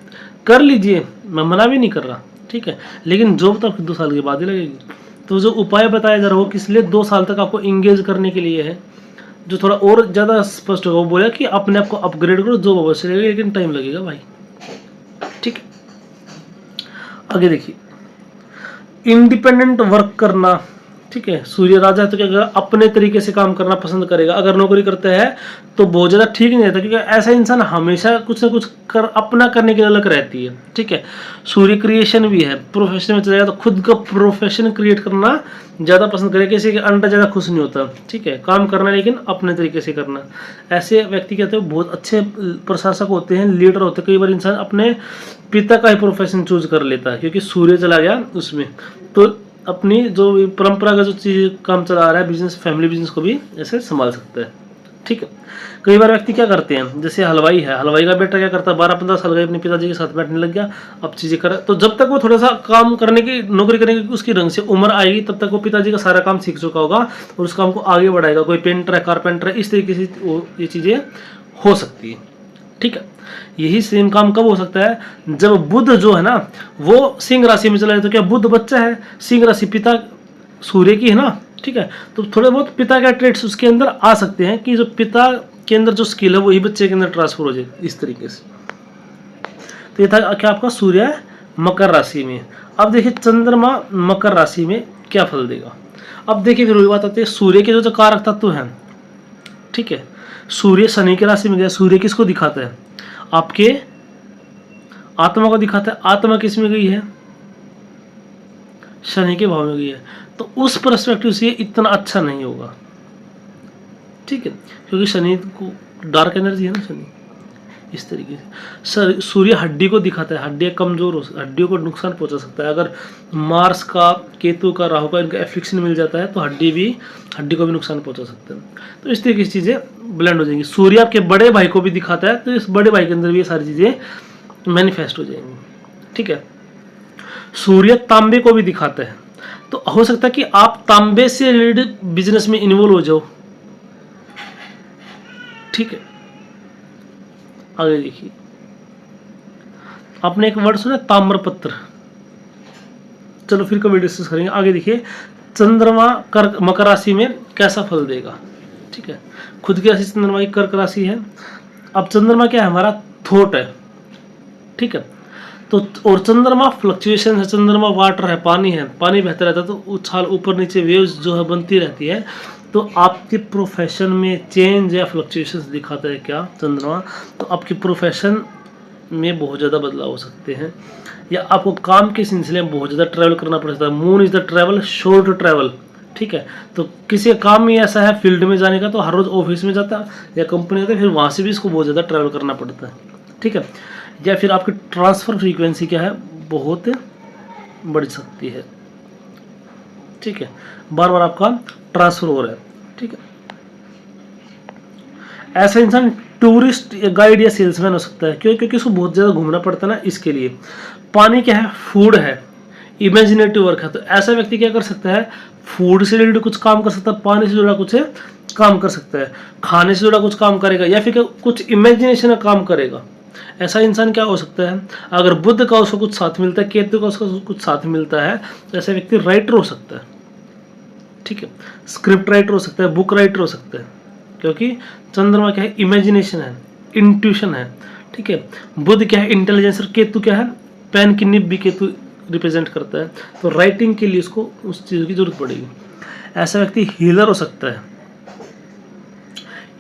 कर लीजिए, मैं मना भी नहीं कर रहा, ठीक है, लेकिन जॉब तो आपकी 2 साल के बाद ही लगेगी। तो जो उपाय बताया जा रहा है वो किस लिए, 2 साल तक आपको इंगेज करने के लिए है। जो थोड़ा और ज़्यादा स्पष्ट होगा वो बोला कि अपने आप को अपग्रेड करो, जॉब अवश्य लगेगी लेकिन टाइम लगेगा भाई। ठीक है, आगे देखिए, इंडिपेंडेंट वर्क करना। ठीक है, सूर्य राजा है तो क्या करेगा, अपने तरीके से काम करना पसंद करेगा। अगर नौकरी करते हैं तो बहुत ज़्यादा ठीक नहीं रहता, क्योंकि ऐसा इंसान हमेशा कुछ ना कुछ अपना करने के लिए अलग रहती है। ठीक है, सूर्य क्रिएशन भी है, प्रोफेशन में चलेगा तो खुद का प्रोफेशन क्रिएट करना ज़्यादा पसंद करेगा, किसी के अंडर ज़्यादा खुश नहीं होता। ठीक है, काम करना लेकिन अपने तरीके से करना। ऐसे व्यक्ति कहते हैं बहुत अच्छे प्रशासक होते हैं, लीडर होते हैं। कई बार इंसान अपने पिता का ही प्रोफेशन चूज कर लेता है क्योंकि सूर्य चला गया उसमें, तो अपनी जो परंपरागत जो चीज काम चला रहा है, बिजनेस, फैमिली बिजनेस को भी ऐसे संभाल सकता है। ठीक है, कई बार व्यक्ति क्या करते हैं, जैसे हलवाई है, हलवाई का बेटा क्या करता है, 12-15 साल का अपने पिताजी के साथ बैठने लग गया, अब चीजें कर, तो जब तक वो थोड़ा सा काम करने की, नौकरी करने की उसकी ढंग से उम्र आएगी, तब तक वो पिताजी का सारा काम सीख चुका होगा और उस काम को आगे बढ़ाएगा। कोई पेंटर है, कारपेंटर है, इस तरीके से ये चीजें हो सकती है। ठीक है, यही सेम काम कब हो सकता है, जब बुध जो है ना वो सिंह राशि में चला जाए। तो क्या बुध बच्चा है, सिंह राशि पिता सूर्य की है ना, ठीक है, तो थोड़े बहुत पिता के ट्रेड्स उसके अंदर आ सकते हैं कि जो पिता के अंदर जो स्किल है वही बच्चे के अंदर ट्रांसफर हो जाए, इस तरीके से। तो ये था क्या आपका सूर्य मकर राशि में। अब देखिए चंद्रमा मकर राशि में क्या फल देगा। अब देखिए फिर वही बात आती है, सूर्य के जो कारक तत्व हैं, ठीक है, सूर्य शनि की राशि में गया। सूर्य किसको दिखाता है, आपके आत्मा को दिखाता है। आत्मा किस में गई है, शनि के भाव में गई है। तो उस पर्सपेक्टिव से इतना अच्छा नहीं होगा। ठीक है, क्योंकि शनि को डार्क एनर्जी है ना शनि, इस तरीके से। सर सूर्य हड्डी को दिखाता है, हड्डियाँ कमज़ोर हो, हड्डियों को नुकसान पहुंचा सकता है। अगर मार्स का, केतु का, राहु का इनका एफ्लिक्शन मिल जाता है तो हड्डी को भी नुकसान पहुंचा सकता है। तो इस तरीके की चीज़ें ब्लेंड हो जाएंगी। सूर्य आपके बड़े भाई को भी दिखाता है तो इस बड़े भाई के अंदर भी ये सारी चीज़ें मैनिफेस्ट हो जाएंगी, ठीक है। सूर्य तांबे को भी दिखाता है, तो हो सकता है कि आप तांबे से रिलेटेड बिजनेस में इन्वॉल्व हो जाओ, ठीक है। आगे देखिए, आपने एक वर्ड सुना ताम्रपत्र, चलो फिर कभी डिस्कस करेंगे। आगे देखिए, चंद्रमा मकर राशि में कैसा फल देगा, ठीक है। खुद की राशि चंद्रमा की कर्क राशि है। अब चंद्रमा क्या है, हमारा थॉट है, ठीक है। तो और चंद्रमा फ्लक्चुएशन है, चंद्रमा वाटर है, पानी है, पानी बहता रहता है तो उछाल ऊपर नीचे वेव्स जो है बनती रहती है। तो आपके प्रोफेशन में चेंज या फ्लक्चुएशंस दिखाता है क्या चंद्रमा, तो आपकी प्रोफेशन में बहुत ज़्यादा बदलाव हो सकते हैं, या आपको काम के सिलसिले में बहुत ज़्यादा ट्रैवल करना पड़ सकता है। Moon is the travel, short travel, ठीक है। तो किसी काम ही ऐसा है फील्ड में जाने का तो हर रोज़ ऑफिस में जाता है या कंपनी जाता है, फिर वहाँ से भी इसको बहुत ज़्यादा ट्रैवल करना पड़ता है, ठीक है। या फिर आपकी ट्रांसफ़र फ्रीक्वेंसी क्या है, बहुत बढ़ सकती है, ठीक है। बार बार आपका ट्रांसफ़र हो रहा है, ठीक है। ऐसा इंसान टूरिस्ट या गाइड या सेल्समैन हो सकता है, क्यों? क्योंकि उसको बहुत ज़्यादा घूमना पड़ता है ना, इसके लिए। पानी क्या है, फूड है, इमेजिनेटिव वर्क है। तो ऐसा व्यक्ति क्या कर सकता है, फूड से रिलेटेड कुछ काम कर सकता है, पानी से जुड़ा कुछ काम कर सकता है, खाने से जुड़ा कुछ काम करेगा, या फिर कुछ इमेजिनेशन का काम करेगा। ऐसा इंसान क्या हो सकता है, अगर बुध का उसको कुछ साथ मिलता है, केतु का उसको कुछ साथ मिलता है, तो ऐसा व्यक्ति राइटर हो सकता है, ठीक है। स्क्रिप्ट राइटर हो सकता है, बुक राइटर हो सकता है, क्योंकि चंद्रमा क्या है, इमेजिनेशन है, इंट्यूशन है, ठीक है। बुध क्या है, इंटेलिजेंस, और केतु क्या है, पेन की निब भी केतु रिप्रेजेंट करता है। तो राइटिंग के लिए उसको उस चीज़ की जरूरत पड़ेगी। ऐसा व्यक्ति हीलर हो सकता है,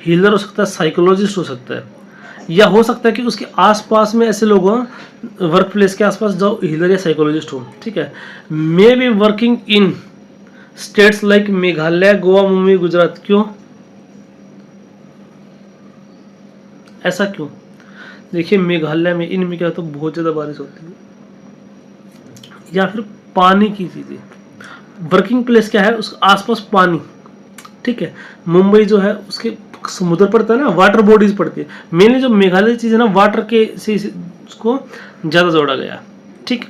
हीलर हो सकता है, साइकोलॉजिस्ट हो सकता है, या हो सकता है कि उसके आसपास में ऐसे लोग हों, वर्क प्लेस के आसपास जो हीलर या साइकोलॉजिस्ट हो, ठीक है। May be working in states like Meghalaya, Goa, Mumbai, Gujarat. क्यों, ऐसा क्यों? देखिए मेघालय में, इनमें क्या तो बहुत ज़्यादा बारिश होती है, या फिर पानी की चीज़ें, वर्किंग प्लेस क्या है, उसके आसपास पानी, ठीक है। मुंबई जो है उसके समुद्र पड़ता है ना, वाटर बॉडीज पड़ती है। मेनली जो मेघालय चीज़ है ना, वाटर के से उसको ज़्यादा जोड़ा गया, ठीक।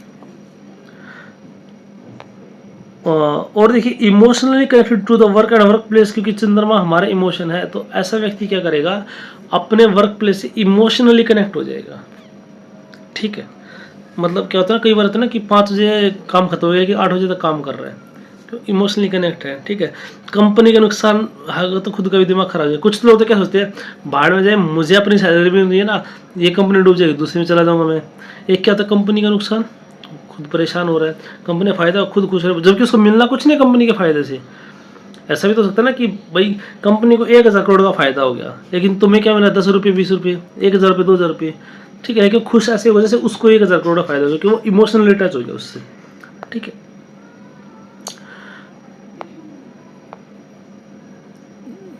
और देखिए, emotionally connected to the work and workplace, क्योंकि चंद्रमा हमारा इमोशन है, तो ऐसा व्यक्ति क्या करेगा, अपने वर्क प्लेस से इमोशनली कनेक्ट हो जाएगा, ठीक है। मतलब क्या होता है, कई बार होता है ना कि 5 बजे काम खत्म हो गया कि 8 बजे तक काम कर रहा है, तो इमोशनली कनेक्ट है, ठीक है। कंपनी का नुकसान है तो खुद का भी दिमाग खराब हो जाए। कुछ लोग तो क्या सोचते हैं, बाहर में जाए, मुझे अपनी सैलरी भी नहीं है ना, ये कंपनी डूब जाएगी, दूसरी में चला जाऊँगा मैं। एक क्या होता है, कंपनी का नुकसान, खुद परेशान हो रहा है, कंपनी फायदा, खुद खुश है, जबकि उसको मिलना कुछ नहीं कंपनी के फायदे से। ऐसा भी तो हो सकता है ना कि भाई कंपनी को 1000 करोड़ का फायदा हो गया, लेकिन तुम्हें क्या मिला, 10 रुपये, 20 रुपये, 1000 रुपये, 2000 रुपये, ठीक है। लेकिन खुश ऐसे हो जैसे उसको 1000 करोड़ का फायदा हो गया, कि वो इमोशनली अटैच हो गया उससे, ठीक है।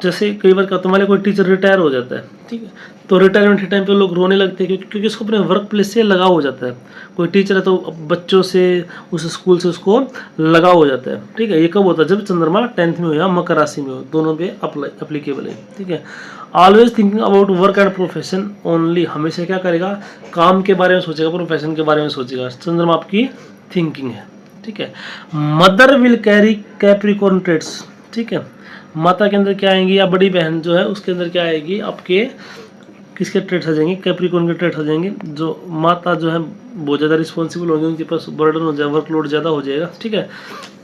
जैसे कई बार क्या तुम्हारे कोई टीचर रिटायर हो जाता है, ठीक है, तो रिटायरमेंट के टाइम पे लोग रोने लगते हैं, क्योंकि उसको अपने वर्क प्लेस से लगाव हो जाता है। कोई टीचर है तो बच्चों से, उस स्कूल से उसको लगाव हो जाता है, ठीक है। ये कब होता है, जब चंद्रमा 10th में हो या मकर राशि में हो, दोनों पे अप्लीकेबल है, ठीक है। Always thinking about work and profession only, हमेशा क्या करेगा, काम के बारे में सोचेगा, प्रोफेशन के बारे में सोचेगा। चंद्रमा आपकी थिंकिंग है, ठीक है। Mother will carry Capricorn traits, ठीक है। माता के अंदर क्या आएंगी, या बड़ी बहन जो है उसके अंदर क्या आएगी, आपके किसके ट्रेड्स आ जाएंगे, कैप्रिकॉर्न के ट्रेड्स आ जाएंगे। जो माता जो है बहुत ज़्यादा रिस्पॉन्सिबल होंगी, उनके पास बर्डन हो जाएगा, वर्कलोड ज़्यादा हो जाएगा, ठीक है।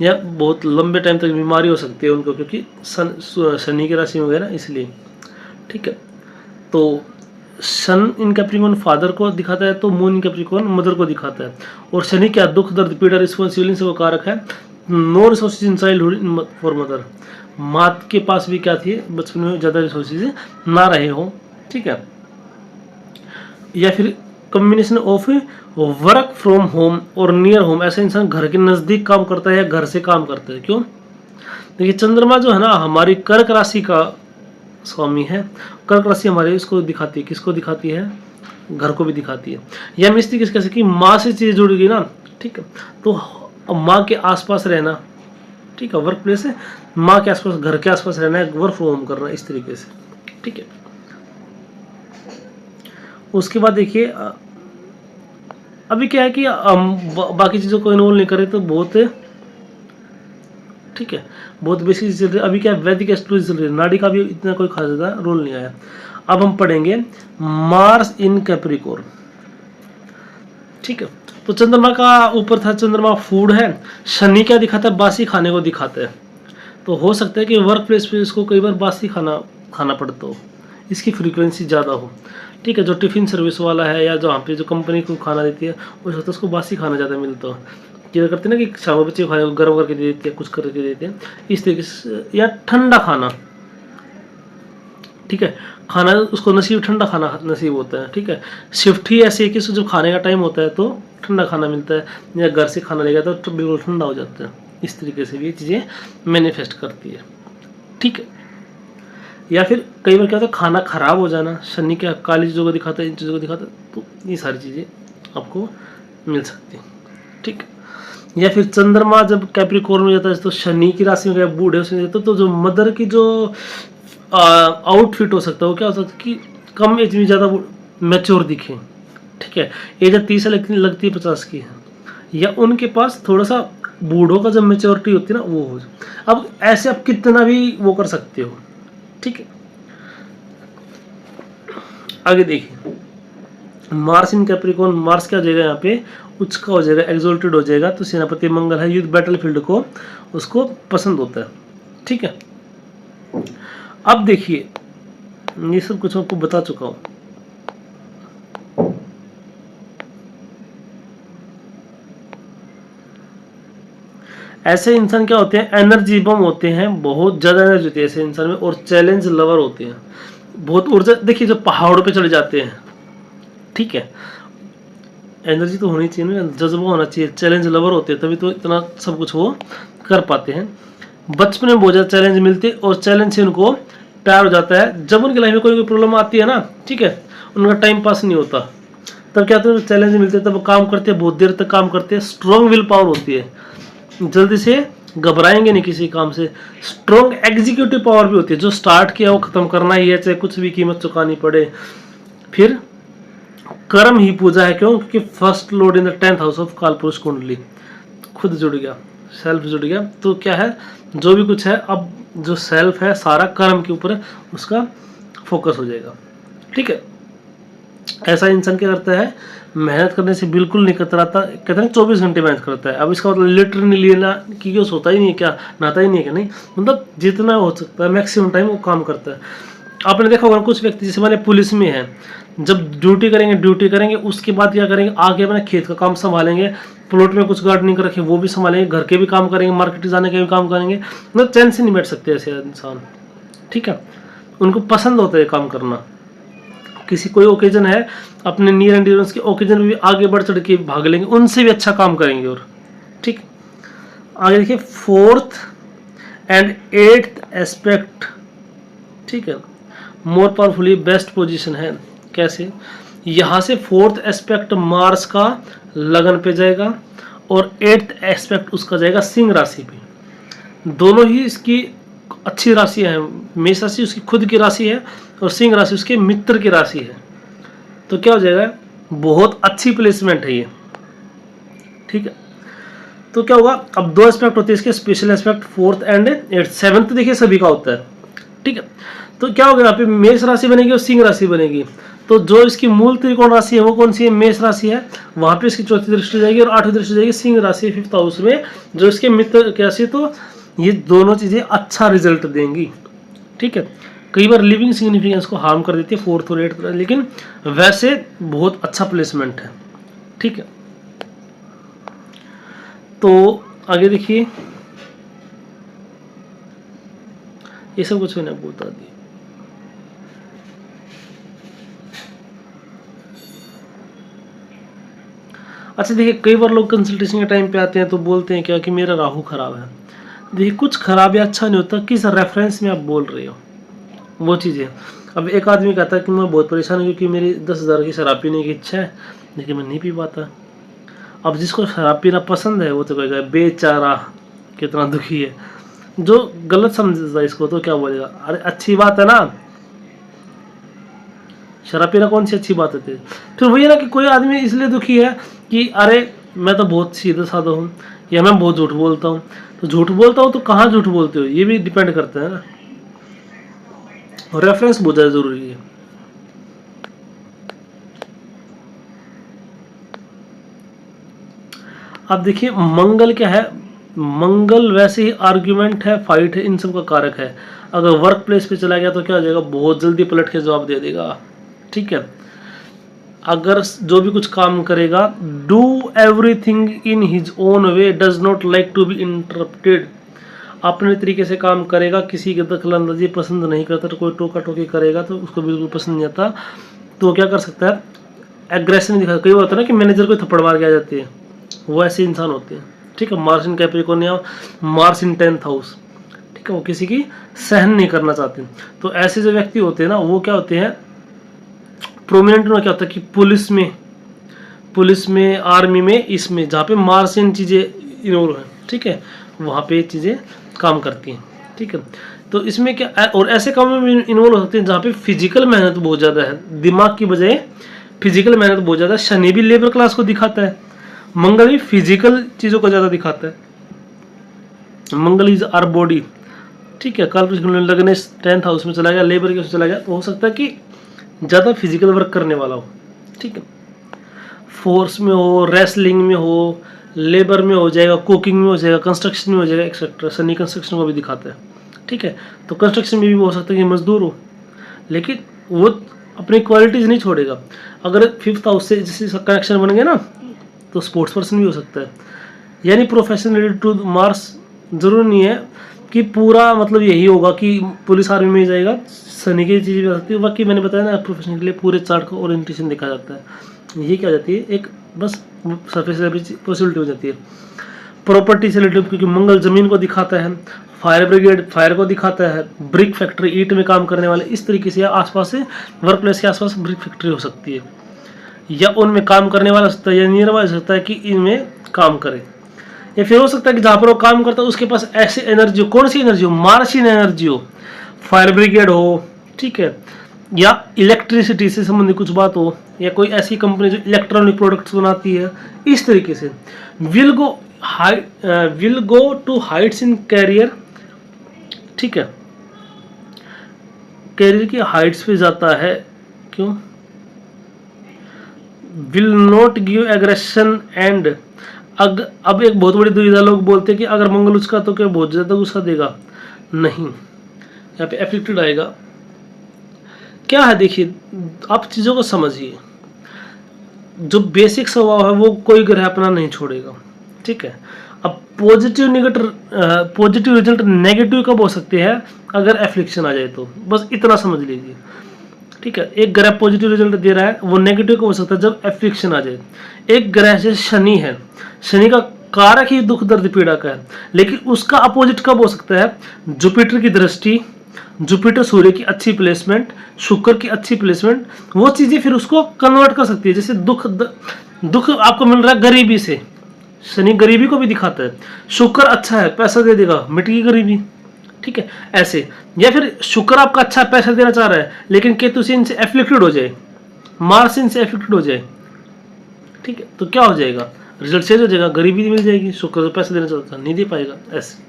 या बहुत लंबे टाइम तक बीमारी हो सकती है उनको, क्योंकि शनि की राशि में वगैरह, इसलिए, ठीक है। तो सन इन कैप्रिकॉर्न फादर को दिखाता है, तो मून इन कैप्रिकॉर्न मदर को दिखाता है। और शनि क्या, दुख, दर्द, पीड़ा, रिस्पॉन्सिबिलिटी से वो कारक है। No resources in childhood for mother, माँ के पास भी क्या थी, बचपन में ज़्यादा रिसोर्सेज ना रहे हो, ठीक है। या फिर combination of work from home और नियर होम, ऐसा इंसान घर के नज़दीक काम करता है या घर से काम करता है। क्यों, देखिए चंद्रमा जो है ना, हमारी कर्क राशि का स्वामी है। कर्क राशि हमारे इसको दिखाती है, किसको दिखाती है, घर को भी दिखाती है। या मिस्त्री किस कैसे कि माँ से चीज़ें जुड़ गई ना, ठीक है, तो माँ के आसपास रहना, ठीक है, वर्क प्लेस है, माँ के आसपास, घर के आसपास रहना है, वर्क फ्रॉम होम करना, इस तरीके से, ठीक है। उसके बाद देखिए अभी क्या है कि बाकी चीज़ों को इन्वॉल्व नहीं करें तो बहुत, ठीक है, बहुत बेसिक चीज़ चल रही है। अभी क्या है, वैदिक एस्ट्रोलॉजी चल रही है, नाड़ी का भी इतना कोई खास ज़्यादा रोल नहीं आया। अब हम पढ़ेंगे मार्स इन कैप्रिकॉर्न, ठीक है। तो चंद्रमा का ऊपर था, चंद्रमा फूड है, शनि क्या दिखाता है, बासी खाने को दिखाता है। तो हो सकता है कि वर्क प्लेस पे इसको कई बार बासी खाना खाना पड़ता हो, इसकी फ्रीक्वेंसी ज़्यादा हो, ठीक है। जो टिफ़िन सर्विस वाला है या जहाँ पे जो कंपनी को खाना देती है, हो सकता है उसको बासी खाना ज़्यादा मिलता हो। क्या करते हैं ना कि शाम को बच्चे खाने को गर्म करके दे देते हैं, कुछ करके देते हैं, इस तरीके से। या ठंडा खाना, ठीक है, खाना उसको नसीब, ठंडा खाना नसीब होता है, ठीक है। शिफ्ट ही ऐसी है कि जब खाने का टाइम होता है तो ठंडा खाना मिलता है, या घर से खाना लेगा तो बिल्कुल ठंडा हो जाता है। इस तरीके से भी ये चीज़ें मैनिफेस्ट करती है, ठीक है। या फिर कई बार क्या होता है, खाना खराब हो जाना, शनि क्या काली चीज़ों को दिखाता है, इन चीज़ों को दिखाता है, तो ये सारी चीज़ें आपको मिल सकती हैं, ठीक है। या फिर चंद्रमा जब कैप्रिकॉर्न में जाता है तो शनि की राशि में गया, बूढ़े उसमें जाता है, तो जो मदर की जो आउटफिट हो सकता है वो क्या हो सकता है कि कम एज में ज़्यादा मैच्योर दिखे, ठीक है। एज 30 लगती है 50 की है, या उनके पास थोड़ा सा बूढ़ों का जब मेच्योरिटी होती है ना वो हो। अब ऐसे आप कितना भी वो कर सकते हो, ठीक है। आगे देखिए मार्स इन कैप्रिकॉर्न, मार्स क्या हो जाएगा यहाँ पे, उच्च का हो जाएगा, एक्सोल्टेड हो जाएगा। तो सेनापति मंगल है, युद्ध बैटलफील्ड को उसको पसंद होता है, ठीक है। अब देखिए ये सब कुछ आपको बता चुका हूं। ऐसे इंसान क्या होते हैं, एनर्जी बम होते हैं, बहुत ज़्यादा एनर्जी होती है ऐसे इंसान में, और चैलेंज लवर होते हैं, बहुत ऊर्जा। देखिए जो पहाड़ों पे चले जाते हैं, ठीक है, एनर्जी तो होनी चाहिए ना, जज्बा होना चाहिए, चैलेंज लवर होते हैं तभी तो इतना सब कुछ वो कर पाते हैं। बचपन में बहुत ज़्यादा चैलेंज मिलते और चैलेंज से उनको प्यार हो जाता है। जब उनकी लाइफ में कोई प्रॉब्लम आती है ना, ठीक है, उनका टाइम पास नहीं होता, तब क्या होता है, चैलेंज मिलते हैं तब काम करते हैं, बहुत देर तक काम करते हैं, स्ट्रॉन्ग विल पावर होती है, जल्दी से घबराएंगे नहीं किसी काम से। स्ट्रॉन्ग एग्जीक्यूटिव पावर भी होती है, जो स्टार्ट किया वो खत्म करना ही है, चाहे कुछ भी कीमत चुकानी पड़े। फिर कर्म ही पूजा है, क्यों, क्योंकि first lord in the 10th house of कालपुरुष कुंडली, खुद जुड़ गया, सेल्फ जुड़ गया। तो क्या है, जो भी कुछ है अब जो सेल्फ है सारा कर्म के ऊपर उसका फोकस हो जाएगा, ठीक है। ऐसा इंसान क्या करता है, मेहनत करने से बिल्कुल नहीं कतराता, कहते हैं 24 घंटे मेहनत करता है। अब इसका मतलब लिटरली लेना कि वो सोता ही नहीं है क्या, नहाता ही नहीं है क्या, नहीं, मतलब जितना हो सकता है मैक्सिमम टाइम वो काम करता है। आपने देखा होगा कुछ व्यक्ति जैसे हमारे पुलिस में है, जब ड्यूटी करेंगे उसके बाद क्या करेंगे, आगे अपने खेत का काम संभालेंगे, प्लॉट में कुछ गार्डनिंग कर रखे वो भी संभालेंगे, घर के भी काम करेंगे, मार्केट जाने के भी काम करेंगे, मतलब चैन से नहीं बैठ सकते ऐसे इंसान, ठीक है। उनको पसंद होता है काम करना। किसी कोई ओकेजन है, अपने नियर एंड डियर के ओकेजन में भी आगे बढ़ चढ़ के भाग लेंगे, उनसे भी अच्छा काम करेंगे, और ठीक। आगे देखिए 4th एंड 8th एस्पेक्ट, ठीक है, मोर पावरफुली बेस्ट पोजीशन है। कैसे, यहाँ से 4th एस्पेक्ट मार्स का लगन पे जाएगा और 8th एस्पेक्ट उसका जाएगा सिंह राशि पे। दोनों ही इसकी अच्छी राशि है, मेष राशि उसकी खुद की राशि है और सिंह राशि उसके मित्र की राशि है। तो क्या हो जाएगा, बहुत अच्छी प्लेसमेंट है ये, ठीक है। तो क्या होगा, अब 2 एस्पेक्ट होते हैं इसके, special aspect 4th and 8th, 7th देखिए सभी का होता है, ठीक है। तो क्या होगा, यहाँ पे मेष राशि बनेगी और सिंह राशि बनेगी। तो जो इसकी मूल त्रिकोण राशि है वो कौन सी है, मेष राशि है, वहां पे इसकी 4थी दृष्टि जाएगी और 8वीं दृष्टि जाएगी सिंह राशि 5th हाउस में, जो इसके मित्र की राशि। तो ये दोनों चीजें अच्छा रिजल्ट देंगी, ठीक है। कई बार लिविंग सिग्निफिकेंस को हार्म कर देती है 4th और 8th, लेकिन वैसे बहुत अच्छा प्लेसमेंट है, ठीक है। तो आगे देखिए ये सब कुछ मैंने आपको बता दिया। अच्छा देखिए, कई बार लोग कंसल्टेशन के टाइम पे आते हैं तो बोलते हैं क्या कि मेरा राहु खराब है। देखिए कुछ खराब या अच्छा नहीं होता, किस रेफरेंस में आप बोल रहे हो वो चीज़ें। अब एक आदमी कहता है कि मैं बहुत परेशान हूँ क्योंकि मेरी 10,000 की शराब पीने की इच्छा है लेकिन मैं नहीं पी पाता। अब जिसको शराब पीना पसंद है वो तो कहेगा बेचारा कितना दुखी है। जो गलत समझता है इसको तो क्या बोलेगा, अरे अच्छी बात है ना, शराब पीना कौन सी अच्छी बात है। फिर वही है ना कि कोई आदमी इसलिए दुखी है कि अरे मैं तो बहुत सीधा साधा हूँ या मैं बहुत झूठ बोलता हूँ। तो झूठ बोलता हूँ तो कहाँ झूठ बोलते हो ये भी डिपेंड करता है ना, और रेफरेंस बहुत ज़्यादा जरूरी है। अब देखिए मंगल क्या है, मंगल वैसे ही आर्ग्यूमेंट है, फाइट है, इन सब का कारक है। अगर वर्क प्लेस पे चला गया तो क्या हो जाएगा, बहुत जल्दी पलट के जवाब दे देगा। ठीक है, अगर जो भी कुछ काम करेगा, do everything in his own way, does not like to be interrupted, अपने तरीके से काम करेगा, किसी की दखलंदाजी पसंद नहीं करता। तो कोई टोका टोकी करेगा तो उसको बिल्कुल पसंद नहीं आता। तो क्या कर सकता है, एग्रेशन दिखा। कई बार होता है ना कि मैनेजर को थप्पड़ मार के आ जाती है, वो ऐसे इंसान होते हैं। ठीक है, मार्स इन कैप्रिकॉर्न, मार्स इन 10th हाउस। ठीक है, वो किसी की सहन नहीं करना चाहते। तो ऐसे जो व्यक्ति होते हैं ना वो क्या होते हैं, प्रोमिनेंट में क्या होता है कि पुलिस में, आर्मी में, इसमें जहाँ पे मार्सियन चीज़ें इन्वॉल्व हैं, ठीक है, वहाँ पे चीज़ें काम करती हैं। ठीक है, तो इसमें क्या, और ऐसे कामों में इन्वॉल्व होते हैं जहाँ पे फिजिकल मेहनत बहुत ज़्यादा है, दिमाग की बजाय फिजिकल मेहनत बहुत ज़्यादा है। शनि भी लेबर क्लास को दिखाता है, मंगल भी फिजिकल चीज़ों को ज़्यादा दिखाता है। मंगल इज आर बॉडी। ठीक है, कल लगने 10th हाउस में चला गया, लेबर के उसमें चला गया, तो हो सकता है कि ज़्यादा फिजिकल वर्क करने वाला हो। ठीक है, फोर्स में हो, रेसलिंग में हो, लेबर में हो जाएगा, कुकिंग में हो जाएगा, कंस्ट्रक्शन में हो जाएगा, एक्सेट्रा। शनि कंस्ट्रक्शन को भी दिखाता है। ठीक है, तो कंस्ट्रक्शन में भी हो सकता है कि मजदूर हो, लेकिन वो अपनी क्वालिटीज नहीं छोड़ेगा। अगर 5th हाउस से जैसे कनेक्शन बन गया ना, तो स्पोर्ट्स पर्सन भी हो सकता है। यानी प्रोफेशन रिलेटेड टू मार्स, जरूरी नहीं है कि पूरा मतलब यही होगा कि पुलिस आर्मी में जाएगा। शनि की चीज़ भी हो सकती है। बाकी मैंने बताया ना, प्रोफेशन के लिए पूरे चार्ट का ओरिएंटेशन देखा जाता है। ये क्या हो जाती है, एक बस सरफेस पॉसिबिलिटी हो जाती है। प्रॉपर्टी से रिलेटेड, क्योंकि मंगल जमीन को दिखाता है, फायर ब्रिगेड फायर को दिखाता है, ब्रिक फैक्ट्री ईंट में काम करने वाले, इस तरीके से आसपास से वर्क प्लेस के आसपास ब्रिक फैक्ट्री हो सकती है, या उनमें काम करने वाला सकता है, या नियरबाई हो सकता है कि इनमें काम करे। या फिर हो सकता है कि जहाँ पर वो काम करता है उसके पास ऐसी एनर्जी हो, कौन सी एनर्जी हो, मार्शियन एनर्जी हो, फायर ब्रिगेड हो, ठीक है, या इलेक्ट्रिसिटी से संबंधित कुछ बात हो, या कोई ऐसी कंपनी जो इलेक्ट्रॉनिक प्रोडक्ट्स बनाती है। इस तरीके से will go to heights in career. ठीक है, कैरियर की हाइट्स पे जाता है, क्यों, will not give aggression and. अब एक बहुत बड़ी दुविधा, लोग बोलते हैं कि अगर मंगल उसका तो क्या बहुत ज़्यादा गुस्सा देगा, नहीं, यहाँ पे एफिक्टेड आएगा। क्या है, देखिए आप चीज़ों को समझिए, जो बेसिक स्वभाव है वो कोई ग्रह अपना नहीं छोड़ेगा। ठीक है, अब पॉजिटिव रिजल्ट नेगेटिव कब हो सकते हैं, अगर एफ्लिक्शन आ जाए तो, बस इतना समझ लीजिए। ठीक है, एक ग्रह पॉजिटिव रिजल्ट दे रहा है, वो नेगेटिव कब हो सकता है, जब एफ्लिक्शन आ जाए। एक ग्रह से शनि है, शनि का कारक ही दुख दर्द पीड़ा का है, लेकिन उसका अपोजिट कब हो सकता है, जुपिटर की दृष्टि, जुपिटर सूर्य की अच्छी प्लेसमेंट, शुक्र की अच्छी प्लेसमेंट, वो चीजें फिर उसको कन्वर्ट कर सकती है। जैसे दुख आपको मिल रहा है गरीबी से, शनि गरीबी को भी दिखाता है, शुक्र अच्छा है पैसा दे देगा, मिट गई गरीबी। ठीक है, ऐसे, या फिर शुक्र आपका अच्छा पैसा देना चाह रहा है लेकिन केतु से इनसे एफ्लिक्टेड हो जाए, मार्स इनसे एफ्लिक्टेड हो जाए, ठीक है, तो क्या हो जाएगा, रिजल्ट चेंज हो जाएगा, गरीबी मिल जाएगी, शुक्र तो पैसा देना चाहता नहीं दे पाएगा। ऐसे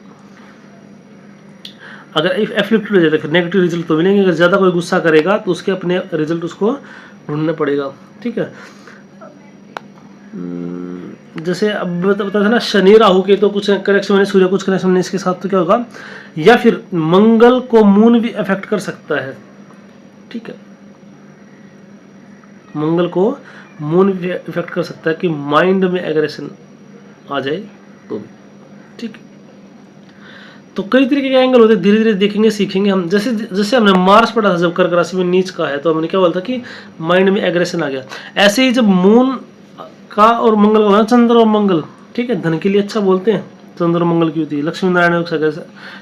अगर एफ्लिक्टेड हो जाए तो फिर नेगेटिव रिजल्ट तो मिलेंगे। अगर ज़्यादा कोई गुस्सा करेगा तो उसके अपने रिजल्ट उसको ढूंढना पड़ेगा। ठीक है, जैसे अब बता था ना, शनि राहु के तो कुछ कनेक्शन है, सूर्य कुछ कनेक्शन नहीं, इसके साथ तो क्या होगा, या फिर मंगल को मून भी अफेक्ट कर सकता है। ठीक है, मंगल को मून भी इफेक्ट कर सकता है कि माइंड में एग्रेशन आ जाए तो। ठीक, तो कई तरीके के एंगल होते हैं, धीरे धीरे देखेंगे सीखेंगे हम। जैसे हमने मार्स पढ़ा था, जब कर्क राशि में नीच का है, तो हमने क्या बोला था कि माइंड में एग्रेशन आ गया। ऐसे ही जब मून का और मंगल का, चंद्र और मंगल, ठीक है, धन के लिए अच्छा बोलते हैं, चंद्र मंगल की होती है, लक्ष्मी नारायण योग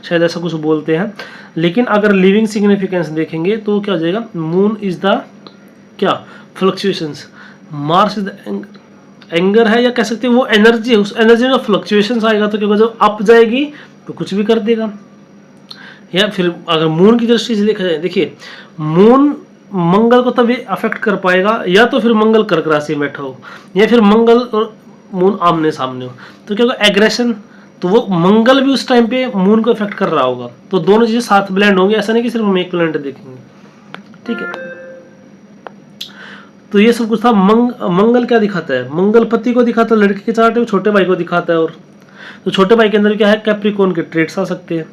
शायद ऐसा कुछ बोलते हैं। लेकिन अगर लिविंग सिग्निफिकेंस देखेंगे तो क्या हो जाएगा, मून इज द क्या fluctuations, Mars is the anger है, या कह सकते हैं वो एनर्जी है, उस एनर्जी में फ्लक्चुएशंस आएगा तो क्या होगा, जब अप जाएगी तो कुछ भी कर देगा। या फिर अगर मून की दृष्टि से देखा जाए, देखिए मून मंगल को तभी अफेक्ट कर पाएगा या तो फिर मंगल कर्क राशि में बैठा हो, या फिर मंगल और मून आमने सामने हो, तो क्या होगा एग्रेशन, तो वो मंगल भी उस टाइम पे मून को अफेक्ट कर रहा होगा, तो दोनों चीजें साथ ब्लेंड होंगी, ऐसा नहीं कि सिर्फ हम एक प्लेनेट देखेंगे, ठीक है। तो ये सब कुछ था। मंगल क्या दिखाता है, मंगल पति को दिखाता है, लड़के के चार्ट में छोटे भाई को दिखाता है, और तो छोटे भाई के अंदर क्या है, कैप्रिकॉर्न के ट्रेड्स आ सकते हैं।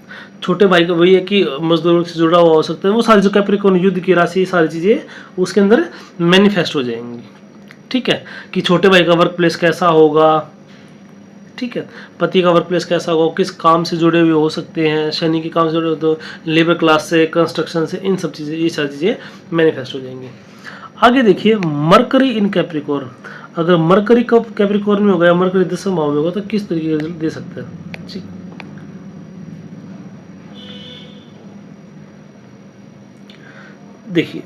छोटे भाई का वही है कि मजदूरों से जुड़ा हुआ हो सकता है, वो सारी जो कैप्रिकॉर्न युद्ध की राशि सारी चीज़ें उसके अंदर मैनिफेस्ट हो जाएंगी, ठीक है। कि छोटे भाई का वर्क प्लेस कैसा होगा, ठीक है, पति का वर्क प्लेस कैसा होगा, किस काम से जुड़े हुए हो सकते हैं, शनि के काम से जुड़े हो तो लेबर क्लास से, कंस्ट्रक्शन से, इन सब चीज़ें, ये सारी चीज़ें मैनिफेस्ट हो जाएंगी। आगे देखिए मरकरी इन कैप्रिकॉर्न, अगर मरकरी कब कैप्रिकॉर्न में हो गया, मरकरी 10वें भाव में होगा तो किस तरीके का रिजल्ट दे सकता है, ठीक। देखिए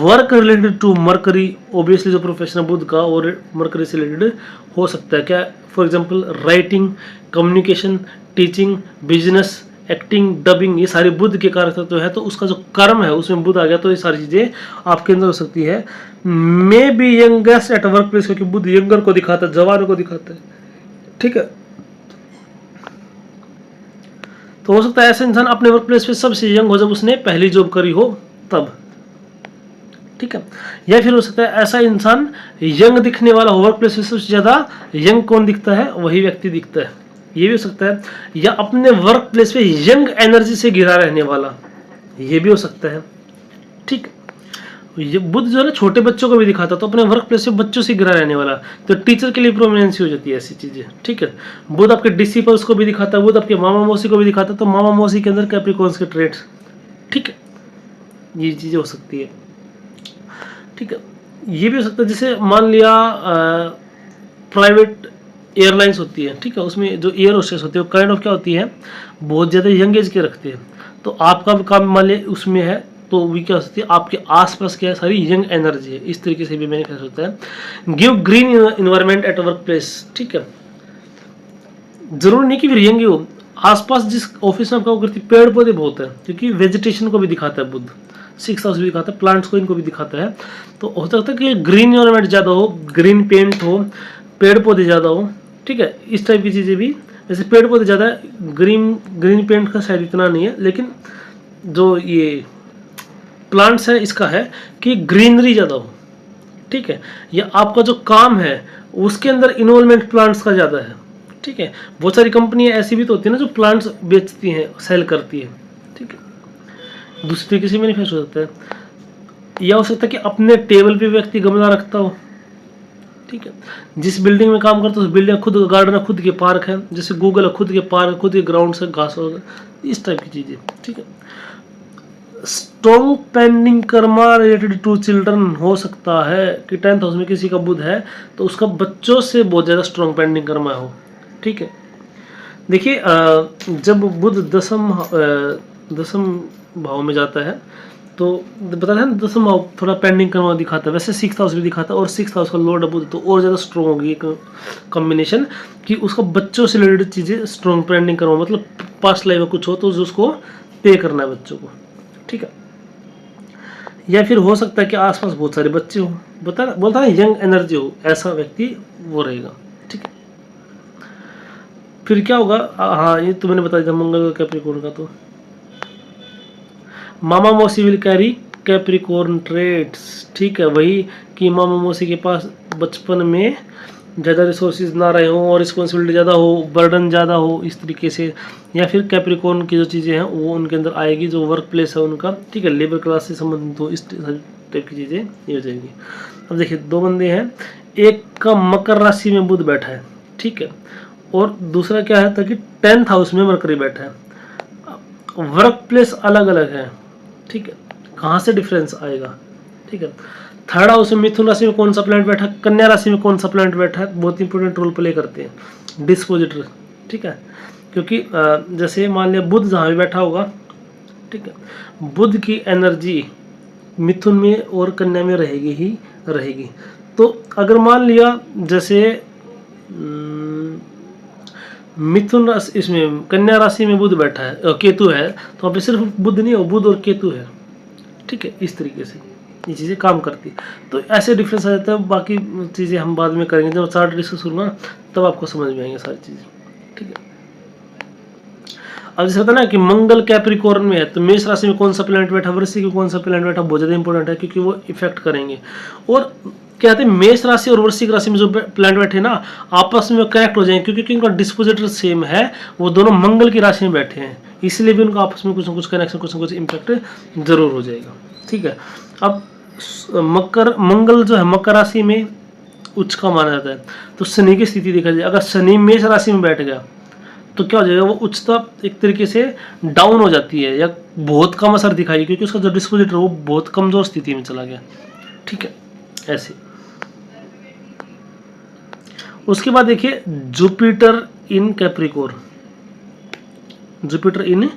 work related to Mercury, obviously जो प्रोफेशन बुध का और मरकरी से रिलेटेड हो सकता है, क्या for example writing, communication, teaching, business, acting, dubbing, ये सारी बुध के कारक तो है, तो उसका जो कर्म है उसमें बुध आ गया, तो ये सारी चीजें आपके अंदर हो सकती है। May be youngest eight work place, क्योंकि बुध यंगर को दिखाता है, जवानों को दिखाता है, ठीक है। तो हो सकता है ऐसा इंसान अपने वर्क प्लेस पे सबसे यंग हो जब उसने पहली जॉब करी हो तब, ठीक है। या फिर हो सकता है ऐसा इंसान यंग दिखने वाला हो, वर्क प्लेस पे सबसे ज्यादा यंग कौन दिखता है, वही व्यक्ति दिखता है, ये भी हो सकता है। या अपने वर्क प्लेस पे यंग एनर्जी से घिरा रहने वाला, ये भी हो सकता है, ठीक। ये बुध जो है ना छोटे बच्चों को भी दिखाता, तो अपने वर्क प्लेस पे बच्चों से घिरा रहने वाला, तो टीचर के लिए प्रोमिनेंसी हो जाती है ऐसी चीजें, ठीक है। बुध आपके डिसिपल्स को भी दिखाता है, बुध आपके मामा मौसी को भी दिखाता है, तो मामा मौसी के अंदर कैप्रिकॉर्न्स के ट्रेड्स, ठीक है, ये चीजें हो सकती है, ठीक है। ये भी हो सकता है जैसे मान लिया प्राइवेट एयरलाइंस होती है, ठीक है, उसमें जो एयर होस्टेस होती है वो काइंड ऑफ क्या होती है, बहुत ज़्यादा यंग एज के रखते हैं, तो आपका भी काम मान लिया उसमें है, तो भी क्या हो सकती है आपके आसपास क्या है, सारी यंग एनर्जी है, इस तरीके से भी मैनिफेस्ट होता है। Give green environment eight work place, ठीक है, जरूरी नहीं कि फिर यंग ही हो, आसपास जिस ऑफिस में आप काम करती पेड़ पौधे बहुत है, क्योंकि वेजिटेशन को भी दिखाता है बुध, 6th हाउस भी दिखाता है, प्लांट्स को इनको भी दिखाता है, तो हो सकता है कि ग्रीन इन्वायरमेंट ज़्यादा हो, ग्रीन पेंट हो, पेड़ पौधे ज़्यादा हो, ठीक है, इस टाइप की चीज़ें भी, जैसे पेड़ पौधे ज़्यादा है, ग्रीन पेंट का शायद इतना नहीं है, लेकिन जो ये प्लांट्स है इसका है कि ग्रीनरी ज़्यादा हो, ठीक है। या आपका जो काम है उसके अंदर इन्वॉल्वमेंट प्लांट्स का ज़्यादा है, ठीक है। बहुत सारी कंपनियां ऐसी भी तो होती है ना जो प्लांट्स बेचती हैं, सेल करती है, ठीक है, दूसरी तरीके से मैनिफेस्ट हो सकता है। या हो सकता है कि अपने टेबल पे व्यक्ति गमला रखता हो, ठीक है, जिस बिल्डिंग में काम करता है उस बिल्डिंग खुद गार्डन है, खुद के पार्क है, जैसे गूगल है खुद के पार्क, खुद के ग्राउंड से घास होगा, इस टाइप की चीज़ें, ठीक है। Strong pending karma related to children, हो सकता है कि 10th हाउस में किसी का बुध है तो उसका बच्चों से बहुत ज़्यादा स्ट्रॉन्ग पेंडिंग कर्मा हो, ठीक है। देखिए जब बुध दसम भाव में जाता है तो बताते हैं ना, 10वां भाव थोड़ा पेंडिंग कर्मा दिखाता है, वैसे 6th हाउस भी दिखाता है, और 6th हाउस का लॉर्ड बुध तो और ज़्यादा स्ट्रॉन्ग होगी एक कॉम्बिनेशन, कि उसका बच्चों से रिलेटेड चीज़ें स्ट्रॉन्ग पेंडिंग कर्मा, मतलब पास्ट लाइफ में कुछ हो तो उसको पे करना है बच्चों को, ठीक है। या फिर हो सकता है कि आसपास बहुत सारे बच्चे हो, बोलता है यंग एनर्जी हो, ऐसा व्यक्ति वो रहेगा, ठीक है। फिर क्या होगा, हाँ ये तो मैंने बता दिया मंगल का कैप्रिकॉर्न का, तो मामा मौसी विल कैरी कैप्रिकॉर्न ट्रेड्स, ठीक है, वही कि मामा मौसी के पास बचपन में ज़्यादा रिसोर्सेज ना रहे हो और रिस्पॉन्सिबिलिटी ज़्यादा हो, बर्डन ज़्यादा हो, इस तरीके से। या फिर कैप्रिकॉर्न की जो चीज़ें हैं वो उनके अंदर आएगी, जो वर्क प्लेस है उनका, ठीक है, लेबर क्लास से संबंधित हो, इस टाइप की चीज़ें ये हो जाएगी। अब देखिए 2 बंदे हैं, एक का मकर राशि में बुध बैठा है, ठीक है, और दूसरा क्या है ताकि 10th हाउस में मरकरी बैठा है, वर्क प्लेस अलग अलग है, ठीक है, कहाँ से डिफरेंस आएगा, ठीक है। 3rd हाउस में मिथुन राशि में कौन सा प्लैनेट बैठा है, कन्या राशि में कौन सा प्लैनेट बैठा है, बहुत इंपॉर्टेंट रोल प्ले करते हैं, डिस्पोजिटर, ठीक है, क्योंकि जैसे मान लिया बुध जहाँ भी बैठा होगा, ठीक है, बुध की एनर्जी मिथुन में और कन्या में रहेगी ही रहेगी। तो अगर मान लिया जैसे मिथुन राशि, इसमें कन्या राशि में बुध बैठा है, केतु है, तो वहाँ पे सिर्फ बुध नहीं हो, बुध और केतु है, ठीक है, इस तरीके से ये चीज़ें काम करती। तो ऐसे डिफरेंस आ जाता है। बाकी चीज़ें हम बाद में करेंगे, जब चार्ट डिस्कस करूँगा तब आपको समझ में आएंगे सारी चीज़ें, ठीक है। अब जैसे होता है ना कि मंगल कैप्रिकॉर्न में है, तो मेष राशि में कौन सा प्लैनेट बैठा, वृश्चिक में कौन सा प्लैनेट बैठा, बहुत ज़्यादा इंपॉर्टेंट है, क्योंकि वो इफेक्ट करेंगे। और क्या कहते हैं, मेष राशि और वृश्चिक राशि में जो प्लैनेट बैठे ना, आपस में कनेक्ट हो जाएंगे, क्योंकि उनका डिस्पोजिटर सेम है, वो दोनों मंगल की राशि में बैठे हैं, इसलिए भी उनका आपस में कुछ ना कुछ कनेक्शन, कुछ ना कुछ इम्पैक्ट जरूर हो जाएगा, ठीक है। अब मंगल जो है मकर राशि में उच्च का माना जाता है, तो शनि की स्थिति देखा जाए, अगर शनि मेष राशि में बैठ गया तो क्या हो जाएगा, वो उच्चता एक तरीके से डाउन हो जाती है या बहुत कम असर दिखाई, क्योंकि उसका जो डिस्पोजिटर वो बहुत कमजोर स्थिति में चला गया, ठीक है, ऐसे। उसके बाद देखिए Jupiter in Capricorn, Jupiter in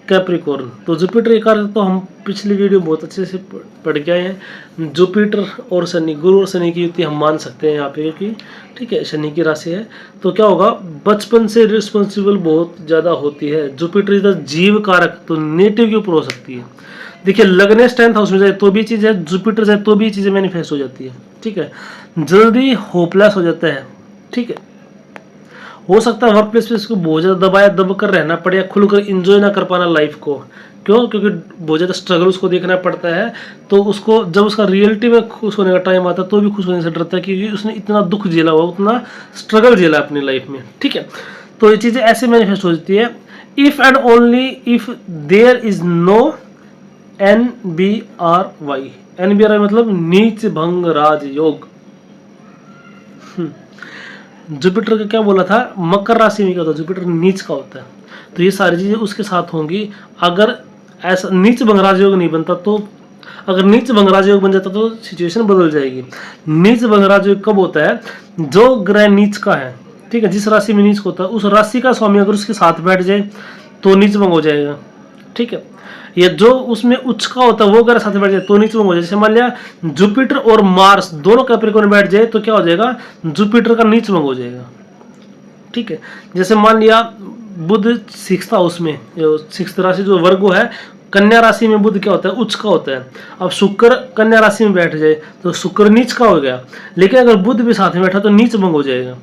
Capricorn, तो जुपिटर एक अर्थ तो हम पिछली वीडियो बहुत अच्छे से पढ़ के आए हैं। जुपिटर और शनि, गुरु और शनि की युति हम मान सकते हैं यहाँ पे, क्योंकि ठीक है शनि की राशि है, तो क्या होगा, बचपन से रिस्पॉन्सिबल बहुत ज़्यादा होती है। जुपिटर इज द जीव कारक, तो नेटिव के ऊपर हो सकती है। देखिए लगने 10th हाउस में जाए तो भी चीज़ है, जुपिटर जाए तो भी चीज़ें मैनिफेस्ट हो जाती है, ठीक है। जल्दी होपलेस हो जाता है, ठीक है, हो सकता है वर्क प्लेस पे इसको बहुत ज़्यादा दबाया दब कर रहना पड़े, या खुलकर इंजॉय ना कर पाना लाइफ को। क्यों? क्योंकि बहुत ज़्यादा स्ट्रगल उसको देखना पड़ता है, तो उसको जब उसका रियलिटी में खुश होने का टाइम आता है तो भी खुश होने से डरता है, क्योंकि उसने इतना दुख झेला हुआ, उतना स्ट्रगल झेला अपनी लाइफ में, ठीक है। तो ये चीज़ें ऐसे मैनिफेस्ट हो जाती है, if and only if there is no NBRY, NBRY मतलब नीच भंग राज योग। जुपिटर का क्या बोला था, मकर राशि में क्या होता है, जुपिटर नीच का होता है, तो ये सारी चीजें उसके साथ होंगी। अगर ऐसा नीच भंगराज योग नहीं बनता, तो अगर नीच भंगराज योग बन जाता तो सिचुएशन बदल जाएगी। नीच भंगराज योग कब होता है, जो ग्रह नीच का है, ठीक है, जिस राशि में नीच होता है उस राशि का स्वामी अगर उसके साथ बैठ जाए तो नीच भंग हो जाएगा, ठीक है। या जो उसमें उच्च का होता है वो अगर साथ में बैठ जाए तो नीच भंग हो जाए। जैसे मान लिया जुपिटर और मार्स दोनों कैप्रिकॉर्न में बैठ जाए तो क्या हो जाएगा, जुपिटर का नीच भंग हो जाएगा, ठीक है। जैसे मान लिया बुध 6th हाउस में, 6th राशि जो वर्गो है, कन्या राशि में बुध क्या होता है, उच्च का होता है। अब शुक्र कन्या राशि में बैठ जाए तो शुक्र नीच का हो गया, लेकिन अगर बुध भी साथ में बैठा तो नीच भंग हो जाएगा।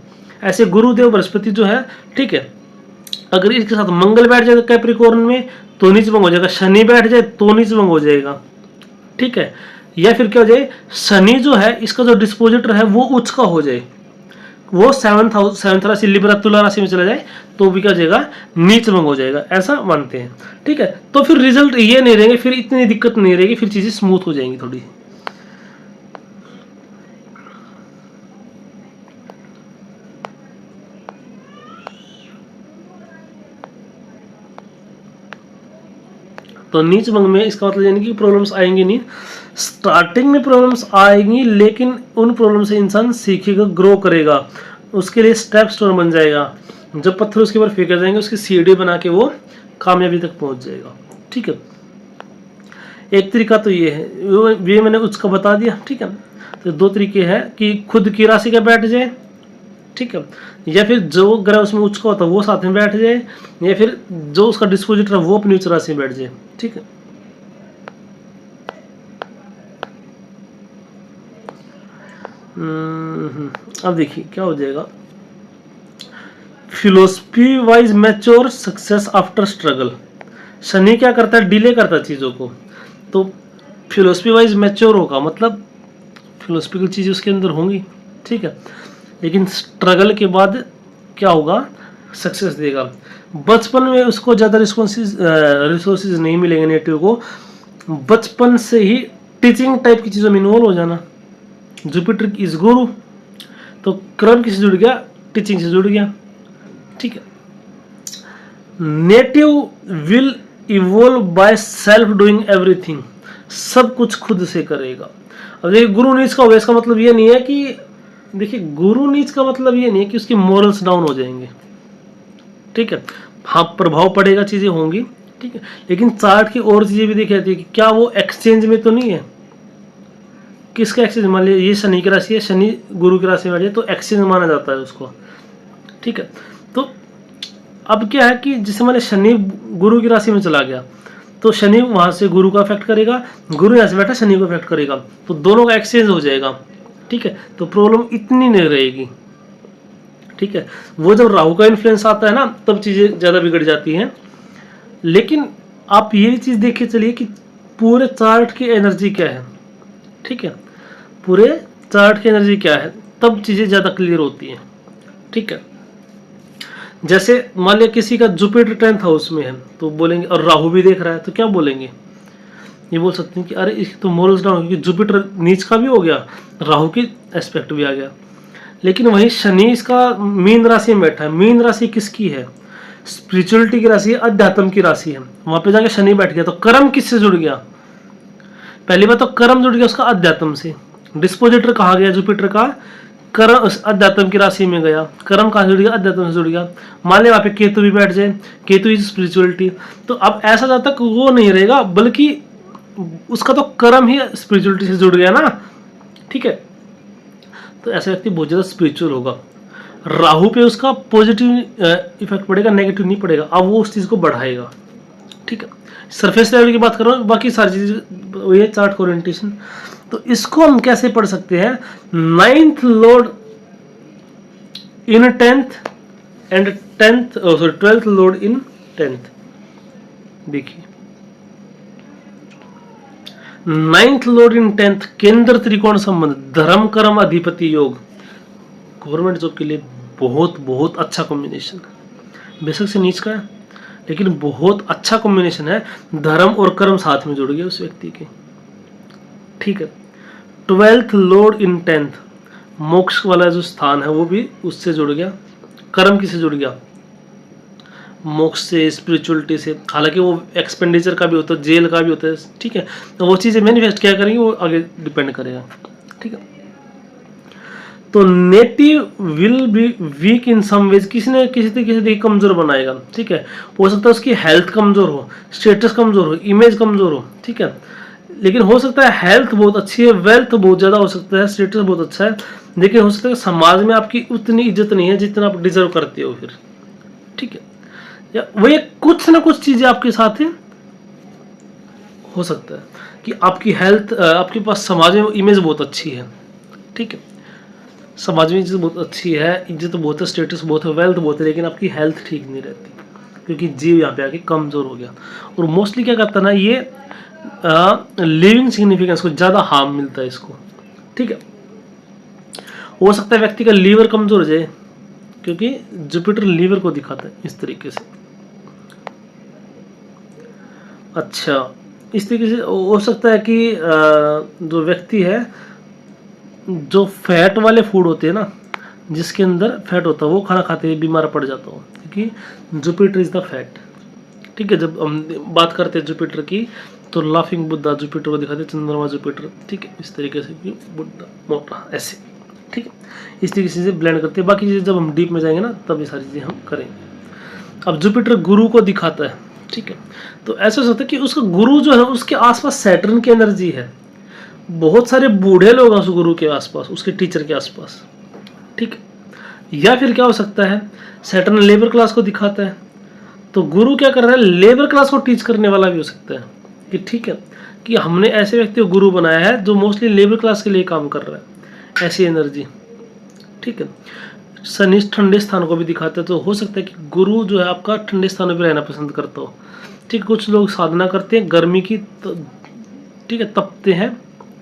ऐसे गुरुदेव बृहस्पति जो है, ठीक है, अगर इसके साथ मंगल बैठ जाए कैप्रिकॉर्न में तो नीच भंग हो जाएगा, शनि बैठ जाए तो नीच भंग हो जाएगा, ठीक है। या फिर क्या हो जाए, शनि जो है इसका जो डिस्पोजिटर है वो उच्च का हो जाए, वो 7th राशि लिब्रा तुला राशि में चला जाए तो भी क्या हो जाएगा, नीच भंग हो जाएगा, ऐसा मानते हैं, ठीक है। तो फिर रिजल्ट ये नहीं रहेंगे, फिर इतनी दिक्कत नहीं रहेगी, फिर चीजें स्मूथ हो जाएंगी थोड़ी। तो नीच भंग में इसका मतलब यानी कि प्रॉब्लम्स आएंगी नहीं, स्टार्टिंग में प्रॉब्लम्स आएंगी, लेकिन उन प्रॉब्लम से इंसान सीखेगा, ग्रो करेगा, उसके लिए स्टेप स्टोन बन जाएगा। जब पत्थर उसके ऊपर फेंके जाएंगे उसकी सीढ़ी बना के वो कामयाबी तक पहुंच जाएगा, ठीक है। एक तरीका तो ये है, ये मैंने उसका बता दिया, ठीक है। तो 2 तरीके हैं कि खुद की राशि का बैठ जाए, ठीक है, या फिर जो ग्रह उसमें उच्च का होता है वो साथ में बैठ जाए, या फिर जो उसका डिस्पोजिटर है वो अपनी उच्च राशि में बैठ जाए, ठीक है। अब देखिए क्या हो जाएगा, philosophy wise mature success after struggle. Shani क्या करता है, डिले करता है चीज़ों को, तो फिलोसफी वाइज मैच्योर होगा, मतलब फिलोसफिकल चीज़ें उसके अंदर होंगी, ठीक है, लेकिन स्ट्रगल के बाद क्या होगा, सक्सेस देगा। बचपन में उसको ज़्यादा रिसोर्सेज नहीं मिलेंगे नेटिव को, बचपन से ही टीचिंग टाइप की चीज़ों में इन्वॉल्व हो जाना। जुपिटर इज गुरु, तो क्रम किससे जुड़ गया, टीचिंग से जुड़ गया, ठीक है। Native will evolve by self doing everything, सब कुछ खुद से करेगा। अब देखिए गुरु नीच का हो गया, इसका मतलब ये नहीं है कि, देखिए गुरु नीच का मतलब ये नहीं है कि उसके मॉरल्स डाउन हो जाएंगे, ठीक है, हाँ प्रभाव पड़ेगा, चीज़ें होंगी, ठीक है, लेकिन चार्ट की और चीज़ें भी देखी जाती है कि क्या वो एक्सचेंज में तो नहीं है। किसका एक्सचेंज, मान लीजिए ये शनि की राशि है, शनि गुरु की राशि में बैठे तो एक्सचेंज माना जाता है उसको, ठीक है। तो अब क्या है कि जैसे मान लीजिए शनि गुरु की राशि में चला गया तो शनि वहाँ से गुरु का इफेक्ट करेगा, गुरु यहाँ से बैठा शनि को इफेक्ट करेगा, तो दोनों का एक्सचेंज हो जाएगा, ठीक है, तो प्रॉब्लम इतनी नहीं रहेगी, ठीक है। वो जब राहु का इन्फ्लुएंस आता है ना तब चीज़ें ज़्यादा बिगड़ जाती हैं। लेकिन आप ये चीज़ देखिए चलिए कि पूरे चार्ट की एनर्जी क्या है, ठीक है, पूरे चार्ट की एनर्जी क्या है, तब चीज़ें ज़्यादा क्लियर होती हैं, ठीक है। जैसे मान लिया किसी का जुपिटर 10th हाउस में है तो बोलेंगे, और राहु भी देख रहा है तो क्या बोलेंगे, ये बोल सकते हैं कि अरे इसकी तो मोरल्स डाउन, क्योंकि जुपिटर नीच का भी हो गया, राहु की एस्पेक्ट भी आ गया। लेकिन वहीं शनि इसका मीन राशि में बैठा है, मीन राशि किसकी है, स्पिरिचुअलिटी की राशि है, अध्यात्म की राशि है, वहां पे जाके शनि बैठ गया तो कर्म किससे जुड़ गया, पहली बात तो कर्म जुड़ गया उसका अध्यात्म से। डिस्पोजिटर कहा गया जुपिटर का, कर्म अध्यात्म की राशि में गया, कर्म कहाँ जुड़ गया, अध्यात्म से जुड़ गया। मान लिया वहां पे केतु भी बैठ जाए, केतु इज स्पिरिचुअलिटी, तो अब ऐसा जब तक वो नहीं रहेगा, बल्कि उसका तो कर्म ही स्पिरिचुअलिटी से जुड़ गया ना, ठीक है। तो ऐसा व्यक्ति बहुत ज़्यादा स्पिरिचुअल होगा। राहु पे उसका पॉजिटिव इफेक्ट पड़ेगा, नेगेटिव नहीं पड़ेगा, अब वो उस चीज़ को बढ़ाएगा, ठीक है। सरफेस लेवल की बात कर रहा हूँ, बाकी सारी चीज़ें ये चार्ट का ओरिएंटेशन। तो इसको हम कैसे पढ़ सकते हैं, 9th Lord in 10th and 12th Lord in 10th। देखिए 9th लॉर्ड इन 10th केंद्र त्रिकोण संबंध, धर्म कर्म अधिपति योग, गवर्नमेंट जॉब के लिए बहुत बहुत अच्छा कॉम्बिनेशन है। बेशक से नीच का है लेकिन बहुत अच्छा कॉम्बिनेशन है, धर्म और कर्म साथ में जुड़ गए उस व्यक्ति के, ठीक है। 12th लॉर्ड इन 10th, मोक्ष वाला जो स्थान है वो भी उससे जुड़ गया, कर्म किससे जुड़ गया, मोक्ष से, स्पिरिचुअलिटी से। हालांकि वो एक्सपेंडिचर का भी होता है, जेल का भी होता है, ठीक है, तो वो चीज़ें मैनिफेस्ट क्या करेंगे वो आगे डिपेंड करेगा, ठीक है। तो native will be weak in some ways, किसी न किसी तरीके से कमजोर बनाएगा, ठीक है। हो सकता है उसकी हेल्थ कमजोर हो, स्टेटस कमजोर हो, इमेज कमजोर हो, ठीक है। लेकिन हो सकता है हेल्थ बहुत अच्छी है, वेल्थ बहुत ज़्यादा हो सकता है, स्टेटस बहुत अच्छा है, लेकिन हो सकता है समाज में आपकी उतनी इज्जत नहीं है जितना आप डिजर्व करते हो फिर, ठीक है। या वही कुछ ना कुछ चीज़ें आपके साथ है, हो सकता है कि आपकी हेल्थ, आपके पास समाज में इमेज बहुत अच्छी है, ठीक है, समाज में इज्जत बहुत अच्छी है, इज्जत बहुत है, स्टेटस बहुत है, वेल्थ बहुत है, लेकिन आपकी हेल्थ ठीक नहीं रहती क्योंकि जीव यहाँ पे आके कमज़ोर हो गया। और मोस्टली क्या करता है ना, ये लिविंग सिग्निफिकेंस को ज़्यादा हार्म मिलता है इसको, ठीक है। हो सकता है व्यक्ति का लीवर कमज़ोर हो जाए क्योंकि जुपिटर लीवर को दिखाता है इस तरीके से। अच्छा, इस तरीके से हो सकता है कि जो व्यक्ति है, जो फैट वाले फूड होते हैं ना, जिसके अंदर फैट होता है वो खाना खाते हुए बीमार पड़ जाता हो, क्योंकि जुपिटर इज द फैट, ठीक है। जब हम बात करते हैं जुपिटर की तो लाफिंग बुद्धा जुपिटर को दिखाते हैं, चंद्रमा जुपिटर, ठीक है, इस तरीके से बुद्धा मोटा ऐसे, ठीक है, इस तरीके से ब्लेंड करते हैं। बाकी चीज़ें जब हम डीप में जाएंगे ना तब ये सारी चीज़ें हम करेंगे। अब जुपिटर गुरु को दिखाता है, ठीक है, तो ऐसा होता है कि उसका गुरु जो है उसके आसपास सैटर्न की एनर्जी है, बहुत सारे बूढ़े लोग हैं उस गुरु के आसपास, उसके टीचर के आसपास, ठीक है। या फिर क्या हो सकता है, सैटर्न लेबर क्लास को दिखाता है तो गुरु क्या कर रहा है, लेबर क्लास को टीच करने वाला भी हो सकता है कि ठीक है कि हमने ऐसे व्यक्ति को गुरु बनाया है जो मोस्टली लेबर क्लास के लिए काम कर रहा है, ऐसी एनर्जी, ठीक है। शनि ठंडे स्थान को भी दिखाते हैं, तो हो सकता है कि गुरु जो है आपका ठंडे स्थानों पर रहना पसंद करता हो, ठीक। कुछ लोग साधना करते हैं गर्मी की, ठीक है, तपते हैं,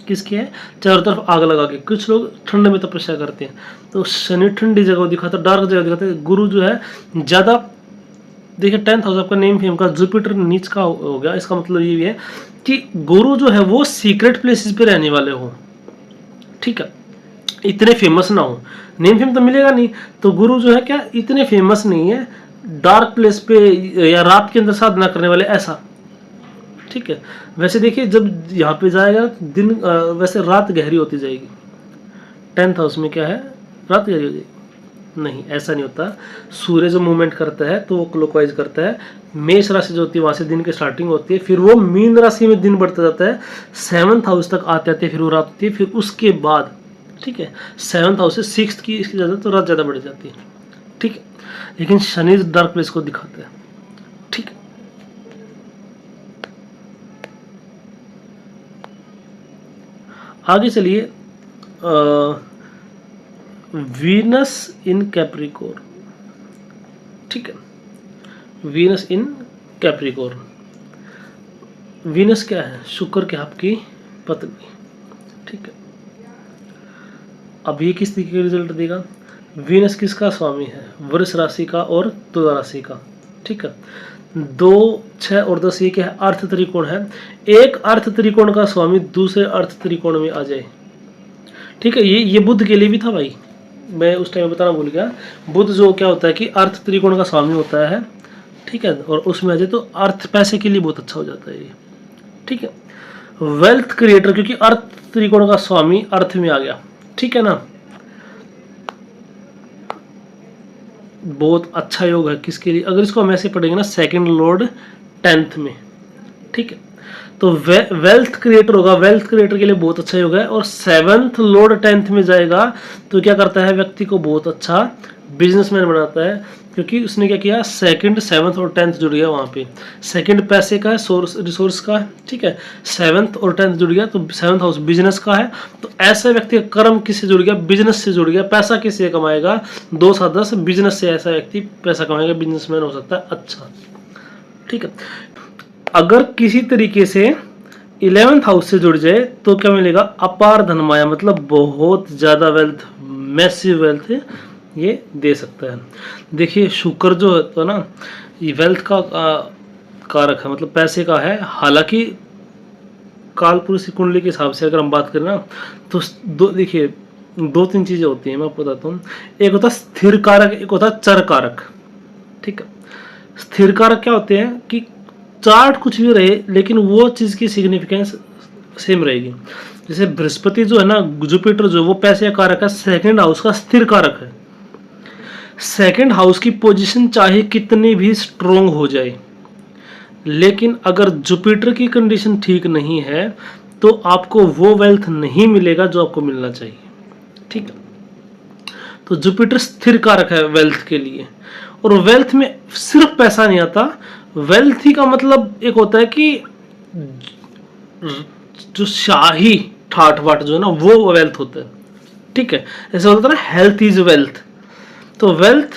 किसके हैं, चारों तरफ आग लगा के। कुछ लोग ठंड में तपस्या करते हैं, तो शनि ठंडी जगह दिखाता है, डार्क जगह दिखाता है। गुरु जो है ज़्यादा, देखिए 10th हाउस आपका नेम फेम का, जुपिटर नीच का हो गया, इसका मतलब ये भी है कि गुरु जो है वो सीक्रेट प्लेसेस पे रहने वाले हो, ठीक है, इतने फेमस ना हो, नेम फेम तो मिलेगा नहीं, तो गुरु जो है क्या इतने फेमस नहीं है, डार्क प्लेस पे या रात के अंदर साधना करने वाले, ऐसा, ठीक है। वैसे देखिए जब यहाँ पे जाएगा दिन, वैसे रात गहरी होती जाएगी, 10th हाउस में क्या है, रात गहरी हो जाएगी, नहीं, ऐसा नहीं होता। सूर्य जो मूवमेंट करता है तो वो क्लॉकवाइज करता है। मेष राशि जो होती है वहां से दिन की स्टार्टिंग होती है, फिर वो मीन राशि में दिन बढ़ता जाता है, 7th हाउस तक आते आते फिर वो रात होती है, फिर उसके बाद ठीक है 7th हाउस से 6th की इसकी ज़्यादा तो रात ज़्यादा बढ़ जाती है। ठीक है, लेकिन शनि डार्क प्लेस को दिखाता है। ठीक है, आगे चलिए। वीनस इन कैप्रिकॉर्न। ठीक है, वीनस इन कैप्रिकॉर्न। वीनस क्या है? शुक्र क्या? आपकी पत्नी। ठीक है, अब ये किस तरीके का रिजल्ट देगा? वीनस किसका स्वामी है? वृष राशि का और तुला राशि का। ठीक है, 2, 6 और 10 ये क्या है? अर्थ त्रिकोण है। एक अर्थ त्रिकोण का स्वामी दूसरे अर्थ त्रिकोण में आ जाए। ठीक है, ये बुध के लिए भी था भाई, मैं उस टाइम बताना भूल गया। बुध जो क्या होता है कि अर्थ त्रिकोण का स्वामी होता है। ठीक है, और उसमें आ जाए तो अर्थ पैसे के लिए बहुत अच्छा हो जाता है ये। ठीक है, वेल्थ क्रिएटर, क्योंकि अर्थ त्रिकोण का स्वामी अर्थ में आ गया। ठीक है ना, बहुत अच्छा योग है किसके लिए? अगर इसको हम ऐसे पढ़ेंगे ना, सेकंड लॉर्ड 10th में। ठीक है, तो वेल्थ क्रिएटर होगा, वेल्थ क्रिएटर के लिए बहुत अच्छा योग है। और 7th लॉर्ड 10th में जाएगा तो क्या करता है? व्यक्ति को बहुत अच्छा बिजनेसमैन बनाता है, क्योंकि उसने क्या किया? 2nd, 7th और 10th जुड़ गया वहाँ पे। 2nd पैसे का है, सोर्स रिसोर्स का है। ठीक है, 7th और 10th जुड़ गया तो 7th हाउस बिजनेस का है। तो ऐसे व्यक्ति का कर्म किससे जुड़ गया? बिजनेस से जुड़ गया। पैसा किससे कमाएगा? 2 7 10 बिजनेस से ऐसा व्यक्ति पैसा कमाएगा, बिजनेसमैन हो सकता है अच्छा। ठीक है, अगर किसी तरीके से 11th हाउस से जुड़ जाए तो क्या मिलेगा? अपार धनमाया, मतलब बहुत ज़्यादा वेल्थ, मैसिव वेल्थ ये दे सकता है। देखिए शुक्र जो है तो ना, ये वेल्थ का कारक है, मतलब पैसे का है। हालांकि कालपुरुष की कुंडली के हिसाब से अगर हम बात करें ना, तो देखिए 2-3 चीज़ें होती हैं, मैं आपको बताता हूँ। एक होता है स्थिर कारक, एक होता है चर कारक। ठीक है, स्थिर कारक क्या होते हैं कि चार्ट कुछ भी रहे लेकिन वो चीज़ की सिग्निफिकेंस सेम रहेगी। जैसे बृहस्पति जो है ना, जुपिटर जो, वो पैसे का कारक है, 2nd हाउस का स्थिर कारक है। 2nd हाउस की पोजीशन चाहे कितनी भी स्ट्रोंग हो जाए, लेकिन अगर जुपिटर की कंडीशन ठीक नहीं है तो आपको वो वेल्थ नहीं मिलेगा जो आपको मिलना चाहिए। ठीक है, तो जुपिटर स्थिर कारक है वेल्थ के लिए। और वेल्थ में सिर्फ पैसा नहीं आता, वेल्थ ही का मतलब एक होता है कि जो शाही ठाट बाट जो है ना, वो वेल्थ होता है। ठीक है, ऐसा होता है ना, हेल्थ इज वेल्थ। तो वेल्थ,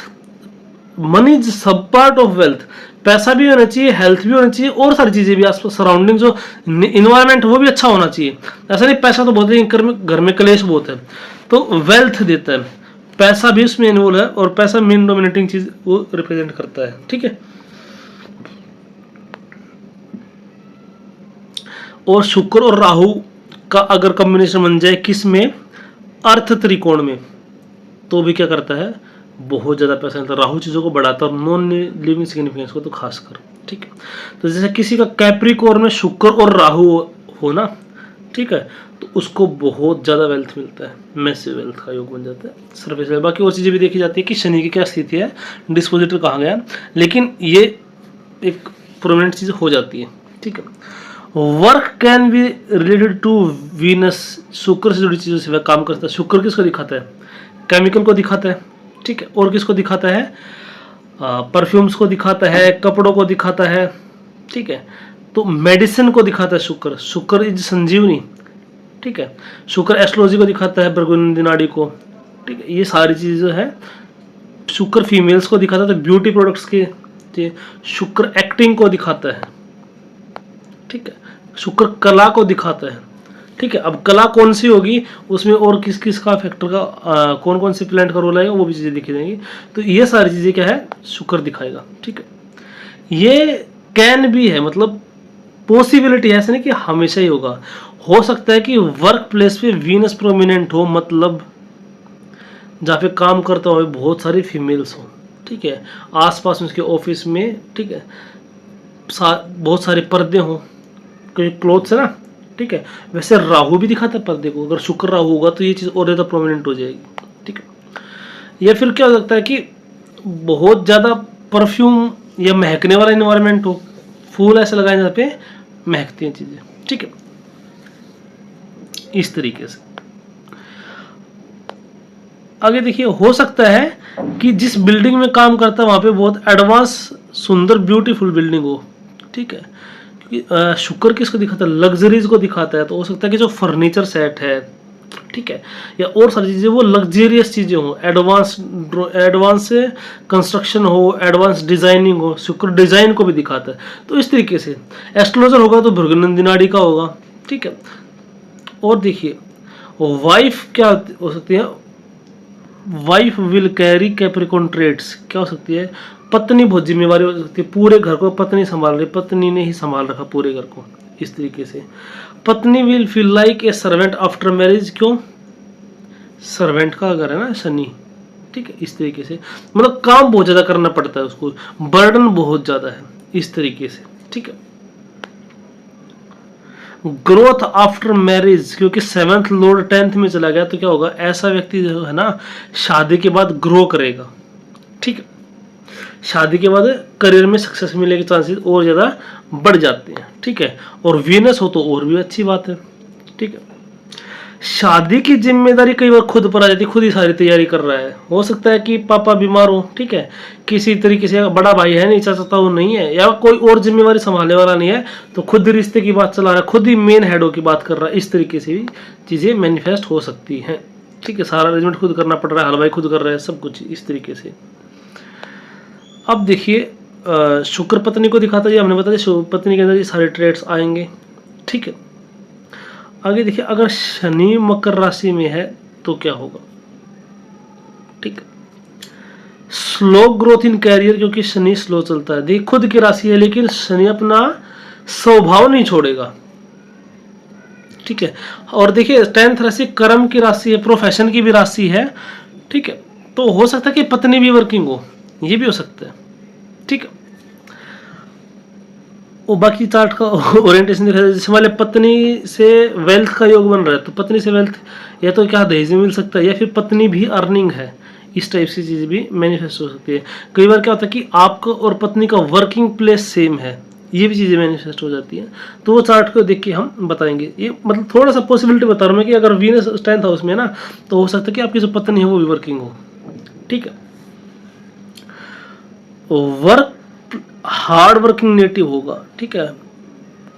मनी इज सब पार्ट ऑफ वेल्थ। पैसा भी होना चाहिए, हेल्थ भी होना चाहिए, और सारी चीजें भी, आसपास सराउंडिंग जो इन्वायरमेंट वो भी अच्छा होना चाहिए। ऐसा नहीं पैसा तो बहुत है, घर में क्लेश बहुत है, तो वेल्थ देता है, पैसा भी उसमें इन्वॉल्व है, और पैसा मेन डोमिनेटिंग चीज वो रिप्रेजेंट करता है। ठीक है, और शुक्र और राहु का अगर कॉम्बिनेशन बन जाए किस में? अर्थ त्रिकोण में, तो भी क्या करता है? बहुत ज़्यादा पैसा मिलता है। राहु चीज़ों को बढ़ाता है, और नॉन लिविंग सिग्निफिकेंस को तो खासकर। ठीक है, तो जैसे किसी का कैप्रिकॉर्न में शुक्र और राहु हो ना, ठीक है, तो उसको बहुत ज़्यादा वेल्थ मिलता है, मैसिव वेल्थ का योग बन जाता है। सर्विस बाकी और चीज़ें भी देखी जाती है कि शनि की क्या स्थिति है, डिस्पोजिटर कहाँ गया, लेकिन ये एक प्रोमिनेंट चीज़ हो जाती है। ठीक है, work can be related to Venus, शुक्र से जुड़ी चीज़ों से काम करता है। शुक्र किसको दिखाता है? केमिकल को दिखाता है। ठीक है, और किसको दिखाता है? परफ्यूम्स को दिखाता है, कपड़ों को दिखाता है। ठीक है, तो मेडिसिन को दिखाता है शुक्र। शुक्र इज संजीवनी। ठीक है, शुक्र एस्ट्रोलॉजी को दिखाता है, भृगुनंदी नाड़ी को। ठीक है, ये सारी चीज़ें है। शुक्र फीमेल्स को दिखाता है ब्यूटी प्रोडक्ट्स के। शुक्र एक्टिंग को दिखाता है। ठीक है, शुक्र कला को दिखाता है। ठीक है, अब कला कौन सी होगी, उसमें और किस किस का फैक्टर का कौन कौन से प्लांट का रोल आएगा, वो भी चीज़ें दिखी जाएंगी। तो ये सारी चीज़ें क्या है? शुक्र दिखाएगा। ठीक है, ये कैन भी है, मतलब पॉसिबिलिटी है, ऐसा नहीं कि हमेशा ही होगा। हो सकता है कि वर्क प्लेस पे वीनस प्रोमिनेंट हो, मतलब जहाँ पे काम करता हो बहुत सारी फीमेल्स हो। ठीक है, आसपास उसके ऑफिस में, ठीक है, बहुत सारे पर्दे हों, क्योंकि क्लोथ्स है ना। ठीक है, वैसे राहु भी दिखाता है पर्दे को। अगर शुक्र राहु होगा तो ये चीज़ और ज़्यादा प्रोमिनेंट हो जाएगी। ठीक है, या फिर क्या हो सकता है कि बहुत ज़्यादा परफ्यूम या महकने वाला इन्वायरमेंट हो, फूल ऐसे लगाए जहाँ पे महकती हैं चीज़ें, ठीक है, इस तरीके से। आगे देखिए, हो सकता है कि जिस बिल्डिंग में काम करता है वहाँ पे बहुत एडवांस सुंदर ब्यूटीफुल बिल्डिंग हो, ठीक है, क्योंकि शुक्र किसको दिखाता है, लग्जरीज को दिखाता है, तो हो सकता है कि जो फर्नीचर सेट है, ठीक है, या और सारी चीज़ें वो लग्जेरियस चीज़ें हो, एडवांस से कंस्ट्रक्शन हो, एडवांस डिजाइनिंग हो, शुक्र डिजाइन को भी दिखाता है। तो इस तरीके से एस्ट्रोलॉजर होगा तो भृगुनंदिनी का होगा, ठीक है। और देखिए, वाइफ क्या हो सकती है, wife will carry Capricorn traits, क्या हो सकती है, पत्नी बहुत जिम्मेवारी हो सकती है, पूरे घर को पत्नी संभाल रही, पत्नी ने ही संभाल रखा पूरे घर को, इस तरीके से। पत्नी will feel like a servant after marriage, क्यों, सर्वेंट का अगर है ना शनि, ठीक है, इस तरीके से, मतलब काम बहुत ज्यादा करना पड़ता है उसको, बर्डन बहुत ज्यादा है, इस तरीके से, ठीक है। ग्रोथ आफ्टर मैरिज, क्योंकि 7th लॉर्ड 10th में चला गया, तो क्या होगा, ऐसा व्यक्ति जो है ना शादी के बाद ग्रो करेगा, ठीक है, शादी के बाद करियर में सक्सेस मिलने के चांसेस और ज़्यादा बढ़ जाते हैं, ठीक है। और वीनस हो तो और भी अच्छी बात है, ठीक है। शादी की जिम्मेदारी कई बार खुद पर आ जाती है, खुद ही सारी तैयारी कर रहा है, हो सकता है कि पापा बीमार हो, ठीक है, किसी तरीके से बड़ा भाई है नहीं, चाचा वो नहीं है, या कोई और जिम्मेवारी संभालने वाला नहीं है, तो खुद ही रिश्ते की बात चला रहा है, खुद ही मेन हेडो की बात कर रहा है, इस तरीके से भी चीज़ें मैनिफेस्ट हो सकती हैं, ठीक है। सारा अरेंजमेंट खुद करना पड़ रहा है, हलवाई खुद कर रहा है, सब कुछ इस तरीके से। अब देखिए, शुक्र पत्नी को दिखाता है, हमने बताया पत्नी के अंदर ये सारे ट्रेड्स आएंगे, ठीक है। आगे देखिए, अगर शनि मकर राशि में है तो क्या होगा, ठीक है, स्लो ग्रोथ इन कैरियर, क्योंकि शनि स्लो चलता है, देखिए खुद की राशि है लेकिन शनि अपना स्वभाव नहीं छोड़ेगा, ठीक है। और देखिए 10th राशि कर्म की राशि है, प्रोफेशन की भी राशि है, ठीक है, तो हो सकता है कि पत्नी भी वर्किंग हो, ये भी हो सकता है, ठीक है। वो बाकी चार्ट का ओरिएंटेशन दिखा, जैसे वाले पत्नी से वेल्थ का योग बन रहा है, तो पत्नी से वेल्थ या तो क्या दहेज में मिल सकता है, या फिर पत्नी भी अर्निंग है, इस टाइप से चीज़ भी मैनिफेस्ट हो सकती है। कई बार क्या होता है कि आपका और पत्नी का वर्किंग प्लेस सेम है, ये भी चीज़ें मैनिफेस्ट हो जाती हैं, तो वो चार्ट को देख के हम बताएंगे। ये मतलब थोड़ा सा पॉसिबिलिटी बता रहा हूँ मैं कि अगर वीनस 10th हाउस में है ना, तो हो सकता है कि आपकी जो पत्नी है वो भी वर्किंग हो, ठीक है। वर्क हार्ड वर्किंग नेटिव होगा, ठीक है,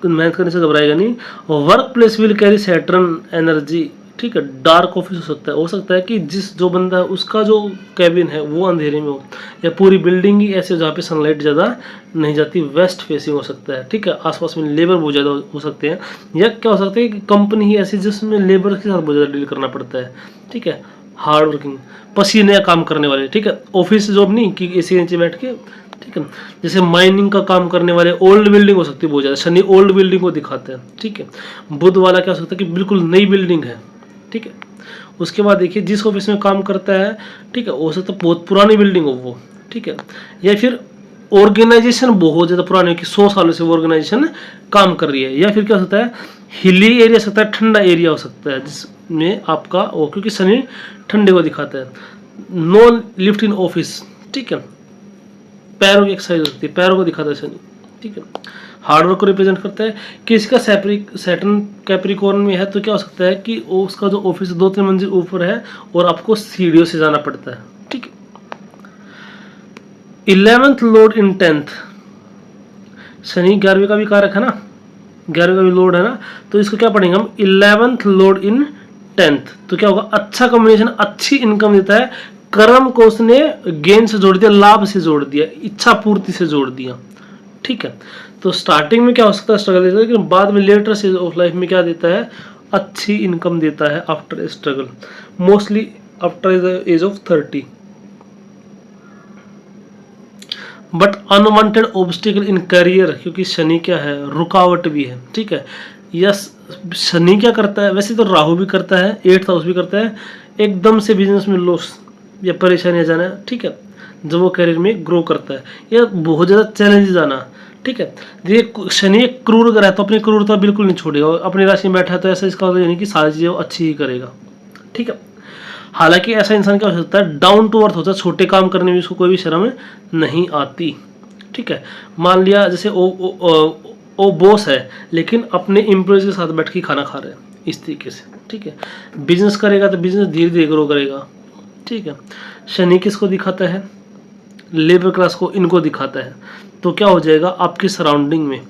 मेहनत करने से घबराएगा नहीं। Work place will carry Saturn energy, ठीक है, डार्क ऑफिस हो सकता है कि जिस जो बंदा है उसका जो कैबिन है वो अंधेरे में हो, या पूरी बिल्डिंग ही ऐसे जहाँ पे सनलाइट ज़्यादा नहीं जाती, वेस्ट फेसिंग हो सकता है, ठीक है, आसपास में लेबर बहुत ज़्यादा हो सकते हैं, या क्या हो सकता है कि कंपनी ही ऐसी जिसमें लेबर के साथ बहुत ज़्यादा डील करना पड़ता है, ठीक है, हार्ड वर्किंग पसीने काम करने वाले, ठीक है, ऑफिस जॉब नहीं कि एसी के नीचे बैठ के, ठीक है, जैसे माइनिंग का काम करने वाले, ओल्ड बिल्डिंग हो सकती है बहुत ज़्यादा, शनि ओल्ड बिल्डिंग को दिखाते हैं, ठीक है। बुध वाला क्या हो सकता है कि बिल्कुल नई बिल्डिंग है, ठीक है। उसके बाद देखिए जिस ऑफिस में काम करता है, ठीक है, हो सकता है बहुत पुरानी बिल्डिंग हो वो, ठीक है, या फिर ऑर्गेनाइजेशन बहुत ज़्यादा पुरानी हो कि 100 सालों से वो ऑर्गेनाइजेशन काम कर रही है, या फिर क्या हो सकता है हिली एरिया सकता है, ठंडा एरिया हो सकता है जिसमें आपका वो, क्योंकि शनि ठंडे को दिखाता है। नो लिफ्ट इन ऑफिस, ठीक है, पैरों की एक्सरसाइज हो सकती है, पैरों को दिखाता है शनि, ठीक है, हार्डवर्क को रिप्रेजेंट करता है। किसी का सैटर्न कैप्रिकॉर्न में है तो क्या हो सकता है कि उसका जो ऑफिस 2-3 मंजिल ऊपर है और आपको सीढ़ियों से जाना पड़ता है, ठीक है। 11th लॉर्ड इन 10th, शनि 11वें का भी कारक है ना, 11वें का भी लॉर्ड है ना, तो इसको क्या पढ़ेंगे हम, 11th लॉर्ड इन 10th, तो क्या होगा, अच्छा कॉम्बिनेशन, अच्छी इनकम देता है, कर्म को उसने गेन से जोड़ दिया, लाभ से जोड़ दिया, इच्छा पूर्ति से जोड़ दिया, ठीक है। तो स्टार्टिंग में क्या हो सकता है, स्ट्रगल देता है, लेकिन बाद में लेटर स्टेज ऑफ लाइफ में क्या देता है, अच्छी इनकम देता है after struggle, mostly after the age of 30। But unwanted obstacle in career, क्योंकि शनि क्या है, रुकावट भी है, ठीक है। यस, शनि क्या करता है, वैसे तो राहु भी करता है, 8th हाउस भी करता है, एकदम से बिजनेस में लॉस या परेशानी आ जाना, ठीक है, जब वो करियर में ग्रो करता है, या बहुत ज़्यादा चैलेंजेस आना, ठीक है। देखिए शनि एक क्रूर ग्रह है तो अपनी क्रूरता बिल्कुल नहीं छोड़ेगा, अपनी राशि में बैठा है तो ऐसा इसका यानी कि सारी चीज़ें वो अच्छी ही करेगा, ठीक है। हालांकि ऐसा इंसान क्या हो सकता है, डाउन टू अर्थ होता है, छोटे काम करने में उसको कोई भी शर्म नहीं आती। ठीक है, मान लिया जैसे वो बॉस है लेकिन अपने एम्प्लॉयज के साथ बैठ के खाना खा रहे हैं, इस तरीके से। ठीक है, बिजनेस करेगा तो बिजनेस धीरे धीरे ग्रो करेगा। ठीक है, शनि किसको दिखाता है, लेबर क्लास को, इनको दिखाता है। तो क्या हो जाएगा आपकी सराउंडिंग में,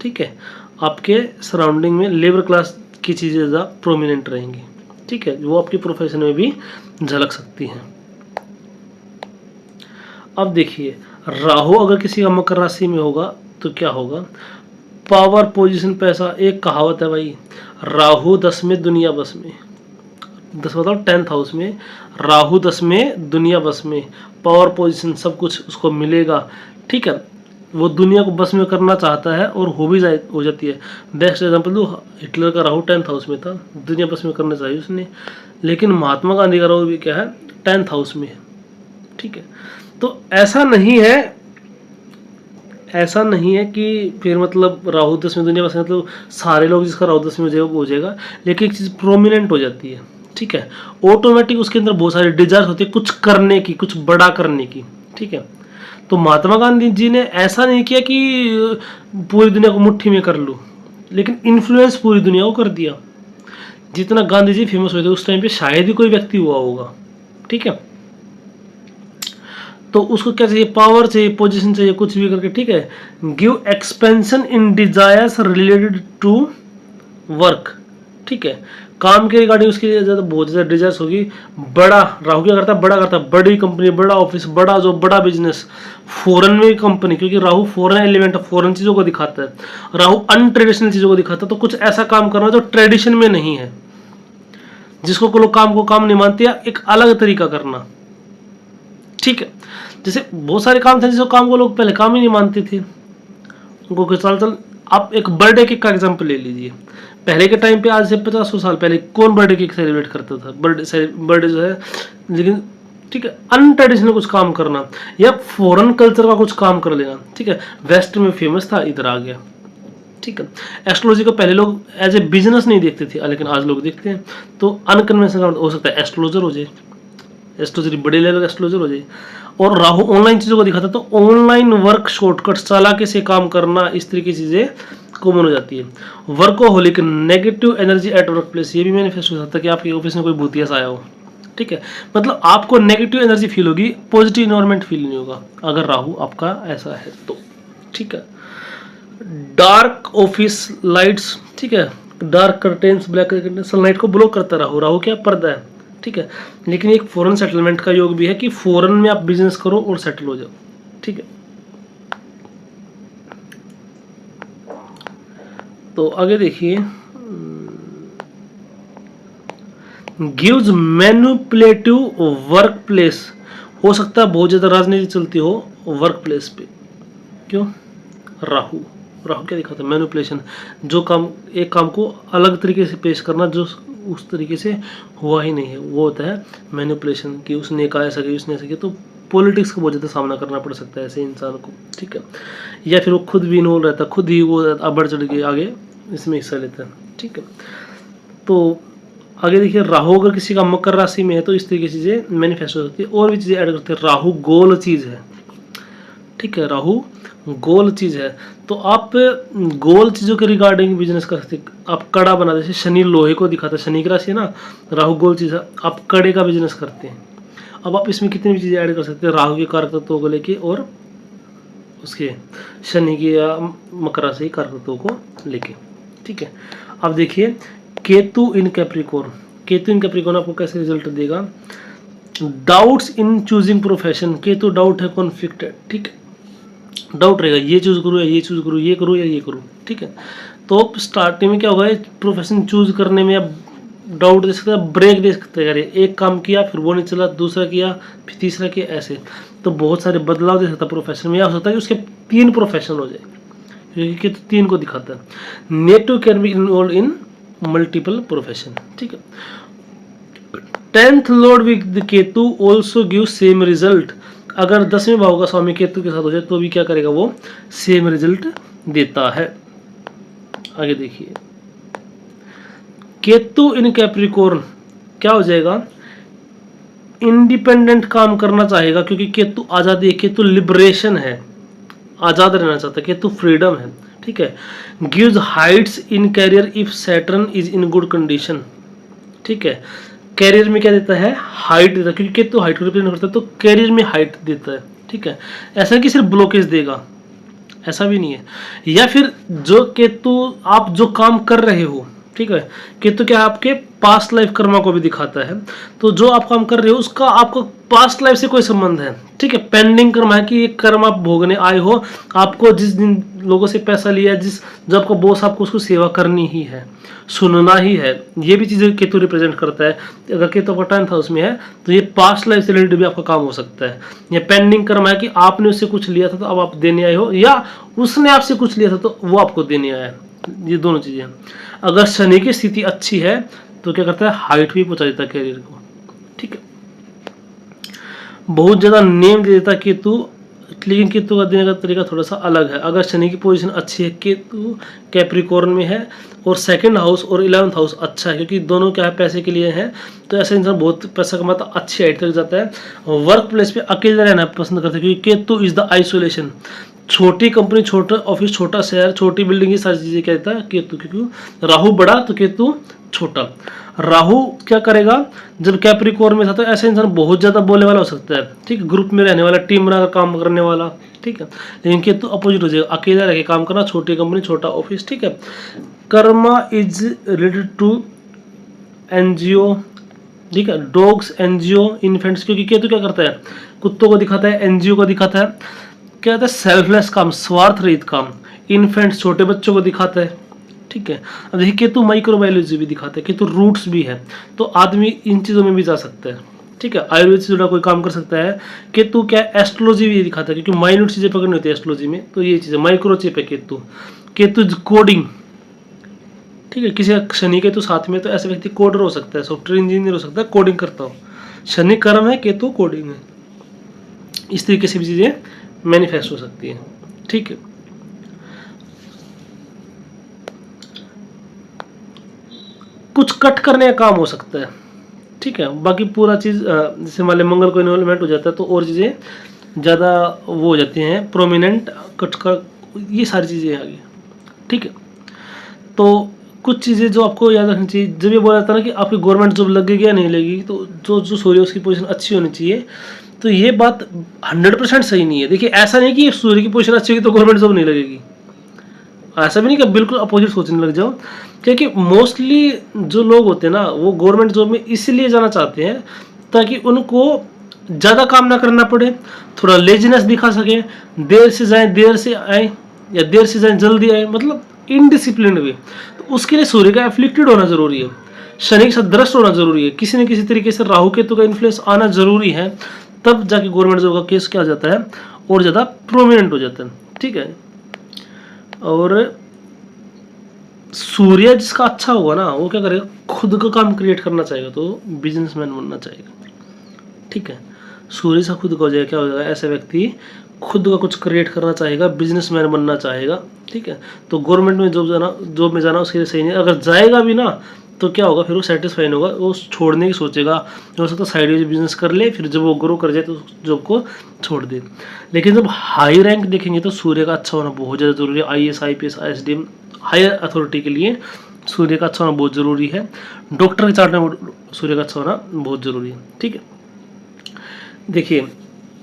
ठीक है, आपके सराउंडिंग में लेबर क्लास की चीज़ें ज़्यादा प्रोमिनेंट रहेंगी। ठीक है, वो आपकी प्रोफेशन में भी झलक सकती हैं। अब देखिए, राहु अगर किसी का मकर राशि में होगा तो क्या होगा, पावर, पोजीशन, पैसा। एक कहावत है भाई, राहु 10 में दुनिया बस में, 10 मतलब 10th हाउस में, राहु 10 में दुनिया बस में, पावर, पोजीशन सब कुछ उसको मिलेगा। ठीक है, वो दुनिया को बस में करना चाहता है और हो भी हो जाती है। बेस्ट एग्जांपल दो, हिटलर का राहु 10th हाउस में था, दुनिया बस में करना चाहिए उसने, लेकिन महात्मा गांधी का राहु भी क्या है, 10th हाउस में है। ठीक है, तो ऐसा नहीं है कि फिर मतलब राहु 10 में दुनिया बस में मतलब सारे लोग जिसका राहु 10 में हो जाएगा, लेकिन एक चीज़ प्रोमिनेंट हो जाती है। ठीक है, ऑटोमेटिक उसके अंदर बहुत सारे डिजायर होती है कुछ करने की, कुछ बड़ा करने की। ठीक है, तो महात्मा गांधी जी ने ऐसा नहीं किया कि पूरी दुनिया को मुट्ठी में कर लूँ, लेकिन इन्फ्लुएंस पूरी दुनिया को कर दिया। जितना गांधी जी फेमस हुए थे उस टाइम पे शायद ही कोई व्यक्ति हुआ होगा। ठीक है, तो उसको क्या चाहिए, पावर चाहिए, पोजीशन चाहिए, कुछ भी करके। ठीक है, give expansion in desires related to work. ठीक है, काम के रिगार्डिंग उसके लिए ज़्यादा बहुत ज़्यादा डिजायर्स होगी। बड़ा, राहु क्या करता है, बड़ा करता है, बड़ी कंपनी, बड़ा ऑफिस, बड़ा जॉब, बड़ा बिजनेस, फॉरेन में कंपनी, क्योंकि राहु फॉरेन एलिमेंट, फॉरेन चीज़ों को दिखाता है, राहु अनट्रेडिशनल चीज़ों को दिखाता है। तो कुछ ऐसा काम करना जो ट्रेडिशन में नहीं है, जिसको लोग काम को काम नहीं मानते, या एक अलग तरीका करना। ठीक है, जैसे बहुत सारे काम थे जिसको काम को लोग पहले काम ही नहीं मानते थे, उनको चल आप एक बर्थडे केक का एग्जांपल ले लीजिए। पहले के टाइम पे, आज से 50 साल पहले, कौन बर्थडे केक सेलिब्रेट करता था, बर्थडे जो है। लेकिन ठीक है, अनट्रेडिशनल कुछ काम करना या फॉरेन कल्चर का कुछ काम कर लेना। ठीक है, वेस्ट में फेमस था, इधर आ गया। ठीक है, एस्ट्रोलॉजी को पहले लोग एज ए बिजनेस नहीं देखते थे, लेकिन आज लोग देखते हैं। तो अनकन्वेंशनल हो सकता है एस्ट्रोलॉजर हो जाए, एस्ट्रोलॉजर बड़े लेवल एस्ट्रोलॉजर हो जाए। और राहु ऑनलाइन चीज़ों को दिखाता है, तो ऑनलाइन वर्क, शॉर्टकट, चालाकी से काम करना, इस तरीके की चीज़ें कॉमन हो जाती है। Workaholic, negative energy at work place, ये भी मैनिफेस्ट हो सकता है कि आपके ऑफिस में कोई भूतिया सा आया हो। ठीक है, मतलब आपको नेगेटिव एनर्जी फील होगी, पॉजिटिव इन्वायरमेंट फील नहीं होगा अगर राहु आपका ऐसा है तो। ठीक है, डार्क ऑफिस लाइट्स, ठीक है, dark curtains, black curtains, sunlight को ब्लॉक करता राहु। राहु क्या, पर्दा है। ठीक है, लेकिन एक फॉरेन सेटलमेंट का योग भी है कि फॉरेन में आप बिजनेस करो और सेटल हो जाओ। ठीक है, तो आगे देखिए, गिव्स मैनिपुलेटिव वर्क प्लेस, हो सकता है बहुत ज़्यादा राजनीति चलती हो वर्क प्लेस पे। क्यों, राहु क्या दिखाता है, मैनिपुलेशन, जो काम, एक काम को अलग तरीके से पेश करना जो उस तरीके से हुआ ही नहीं है, वो होता है मैनिपुलेशन, कि उसने कहा ऐसा किया, उसने ऐसा किया। तो पॉलिटिक्स का बहुत ज़्यादा सामना करना पड़ सकता है ऐसे इंसान को। ठीक है, या फिर वो खुद भी इन्वॉल्व रहता है, खुद ही वो बढ़ चढ़ के आगे इसमें हिस्सा लेता है। ठीक है, तो आगे देखिए, राहु अगर किसी का मकर राशि में है तो इस तरीके की चीज़ें मैनिफेस्ट हो सकती है। और भी चीज़ें ऐड करते हैं, राहु गोल चीज़ है। ठीक है, राहु गोल चीज़ है, तो आप गोल चीज़ों के रिगार्डिंग बिजनेस कर सकते हैं। आप कड़ा बना, जैसे शनि लोहे को दिखाता है, शनि की राशि है ना, राहु गोल चीज़ है, आप कड़े का बिजनेस करते हैं। अब आप इसमें कितनी भी चीज़ें ऐड कर सकते हैं, राहु के कारक तत्वों को लेके और उसके शनि की या मकर राशि के कारक तत्वों को लेके। ठीक है, अब देखिए, केतु इन कैप्रिकॉर्न, केतु इन कैप्रिकॉर्न आपको कैसे रिजल्ट देगा, doubts in choosing profession, Ketu doubt है, कॉन्फ्लिक्ट है। ठीक है, डाउट रहेगा, ये चूज करूँ या ये चूज करूँ, ये करूँ या ये करूँ। ठीक है, तो स्टार्टिंग में क्या होगा, प्रोफेशन चूज करने में आप डाउट दे सकते हैं, ब्रेक दे सकते हैं, एक काम किया फिर वो नहीं चला, दूसरा किया फिर तीसरा किया, ऐसे तो बहुत सारे बदलाव दे सकता है प्रोफेशन में। या हो सकता है कि उसके 3 प्रोफेशन हो जाए, क्योंकि तो 3 को दिखाता है। Native can be involve in multiple profession. ठीक है, 10th Lord with Ketu also give same result, अगर 10वें भाव का स्वामी केतु के साथ हो जाए तो भी क्या करेगा, वो सेम रिजल्ट देता है। आगे देखिए, केतु इन कैप्रिकॉर्न क्या हो जाएगा, इंडिपेंडेंट काम करना चाहेगा, क्योंकि केतु आज़ादी है, केतु लिबरेशन है, आज़ाद रहना चाहता है, केतु फ्रीडम है, ठीक है। Gives heights in career if Saturn is in good condition, ठीक है। कैरियर में क्या देता है, हाइट देता है, क्योंकि केतु हाइट को रिप्रेजेंट करता है, तो कैरियर में हाइट देता है, ठीक है। ऐसा कि सिर्फ ब्लॉकेज देगा, ऐसा भी नहीं है। या फिर जो केतु आप जो काम कर रहे हो, ठीक है, केतु क्या आपके पास्ट लाइफ कर्मा को भी दिखाता है, तो जो आप काम कर रहे हो उसका आपको पास्ट लाइफ से कोई संबंध है, ठीक है। पेंडिंग कर्म है कि ये कर्म आप भोगने आए हो, आपको जिस दिन लोगों से पैसा लिया, जो आपका बॉस, आपको उसको सेवा करनी ही है, सुनना ही है, ये भी चीज़ें केतु रिप्रेजेंट करता है। अगर केतु का 10th हाउस में है तो ये पास्ट लाइफ से रिलेटेड भी आपका काम हो सकता है। ये पेंडिंग कर्म है कि आपने उससे कुछ लिया था तो अब आप देने आए हो, या उसने आपसे कुछ लिया था तो वो आपको देने आया है, ये दोनों चीज़ें। अगर शनि की स्थिति अच्छी है तो क्या करता है, हाइट भी पहुंचा देता है कैरियर को, ठीक है। बहुत ज़्यादा नेम दे देता है केतु, लेकिन केतु का देने का तरीका थोड़ा सा अलग है। अगर शनि की पोजीशन अच्छी है, केतु कैप्रिकॉर्न में है और 2nd हाउस और 11th हाउस अच्छा है, क्योंकि दोनों क्या है, पैसे के लिए हैं, तो ऐसा इंसान बहुत पैसा कमाता, अच्छी हाइट तक जाता है। वर्क प्लेस पे अकेले रहना पसंद करता है, क्योंकि केतु इज द आइसोलेशन। छोटी कंपनी, छोटा ऑफिस, छोटा शहर, छोटी बिल्डिंग, ये सारी चीज़ें क्या देता है केतु, क्योंकि राहु बड़ा तो केतु छोटा। राहु क्या करेगा, जब कैप्रिकॉर्न में था तो ऐसा इंसान बहुत ज़्यादा बोलने वाला हो सकता है, ठीक है, ग्रुप में रहने वाला, टीम बनाकर काम करने वाला, ठीक है। लेकिन केतु अपोजिट हो जाएगा, अकेला रह के काम करना, छोटी कंपनी, छोटा ऑफिस, ठीक है। Karma is related to NGO, ठीक है, डॉग्स, एनजीओ, इन्फेंट्स, क्योंकि केतु क्या करता है, कुत्तों को दिखाता है, एनजीओ को दिखाता है, क्या होता है, सेल्फलेस काम, स्वार्थ रहित काम। इन्फेंट्स छोटे बच्चों को दिखाता है, ठीक है। अब देखिए केतु माइक्रोबायोलॉजी भी दिखाता है, केतु रूट्स भी है, तो आदमी इन चीज़ों में भी जा सकता है, ठीक है। आयुर्वेद से जुड़ा कोई काम कर सकता है। केतु क्या, एस्ट्रोलॉजी भी दिखाता है, क्योंकि माइन्यूट चीज़ें पकड़नी होती है एस्ट्रोलॉजी में, तो ये चीज़ें माइक्रोचिप है केतु। केतु कोडिंग, ठीक है, किसी शनि केतु साथ में तो ऐसे व्यक्ति कोडर हो सकता है, सॉफ्टवेयर इंजीनियर हो सकता है, कोडिंग करता हो। शनि कर्म है, केतु कोडिंग है, इस तरीके से भी चीज़ें मैनिफेस्ट हो सकती है, ठीक है। कुछ कट करने का काम हो सकता है, ठीक है। बाकी पूरा चीज़ जैसे मान लें मंगल को इन्वॉल्वमेंट हो जाता है तो और चीज़ें ज़्यादा वो हो जाती हैं, प्रोमिनेंट, कट कर, ये सारी चीज़ें आ गई, ठीक है। तो कुछ चीज़ें जो आपको याद रखनी चाहिए, जब ये बोला जाता है ना कि आपकी गवर्नमेंट जॉब लगेगी या नहीं लगेगी, तो जो सूर्य उसकी पोजीशन अच्छी होनी चाहिए, तो ये बात 100% सही नहीं है। देखिए ऐसा नहीं कि सूर्य की पोजीशन अच्छी होगी तो गवर्नमेंट जॉब नहीं लगेगी, ऐसा भी नहीं कि बिल्कुल अपोजिट सोचने लग जाओ, क्योंकि मोस्टली जो लोग होते हैं ना वो गवर्नमेंट जॉब में इसलिए जाना चाहते हैं ताकि उनको ज़्यादा काम ना करना पड़े, थोड़ा लेजीनेस दिखा सके, देर से जाएं देर से आए, या देर से जाएं जल्दी आए, मतलब इनडिसिप्लिन वे। तो उसके लिए सूर्य का एफ्लिक्टेड होना जरूरी है, शनि के साथ दृष्ट होना जरूरी है, किसी न किसी तरीके से राहु केतु का इन्फ्लुएंस आना जरूरी है, तब जाके गवर्नमेंट जॉब का केस क्या हो जाता है और ज़्यादा प्रोमिनेंट हो जाता है, ठीक है। और सूर्य जिसका अच्छा होगा ना वो क्या करेगा, खुद का काम क्रिएट करना चाहेगा, तो बिजनेसमैन बनना चाहेगा, ठीक है। सूर्य से खुद का हो जाएगा, क्या हो जाएगा, ऐसे व्यक्ति खुद का कुछ क्रिएट करना चाहेगा, बिजनेसमैन बनना चाहेगा, ठीक है। तो गवर्नमेंट में जॉब में जाना उसके लिए सही नहीं। अगर जाएगा भी ना तो क्या होगा, फिर वो सेटिस्फाई नहीं होगा, वो छोड़ने की सोचेगा, हो सकता है साइड में बिजनेस कर ले, फिर जब वो ग्रो कर जाए तो जॉब को छोड़ दे। लेकिन जब हाई रैंक देखेंगे तो सूर्य का अच्छा होना बहुत ज़्यादा जरूरी है। IAS, IPS, ISDM, higher authority के लिए सूर्य का अच्छा होना बहुत ज़रूरी है। डॉक्टर के चार्ट में सूर्य का अच्छा होना बहुत ज़रूरी है, ठीक है। देखिए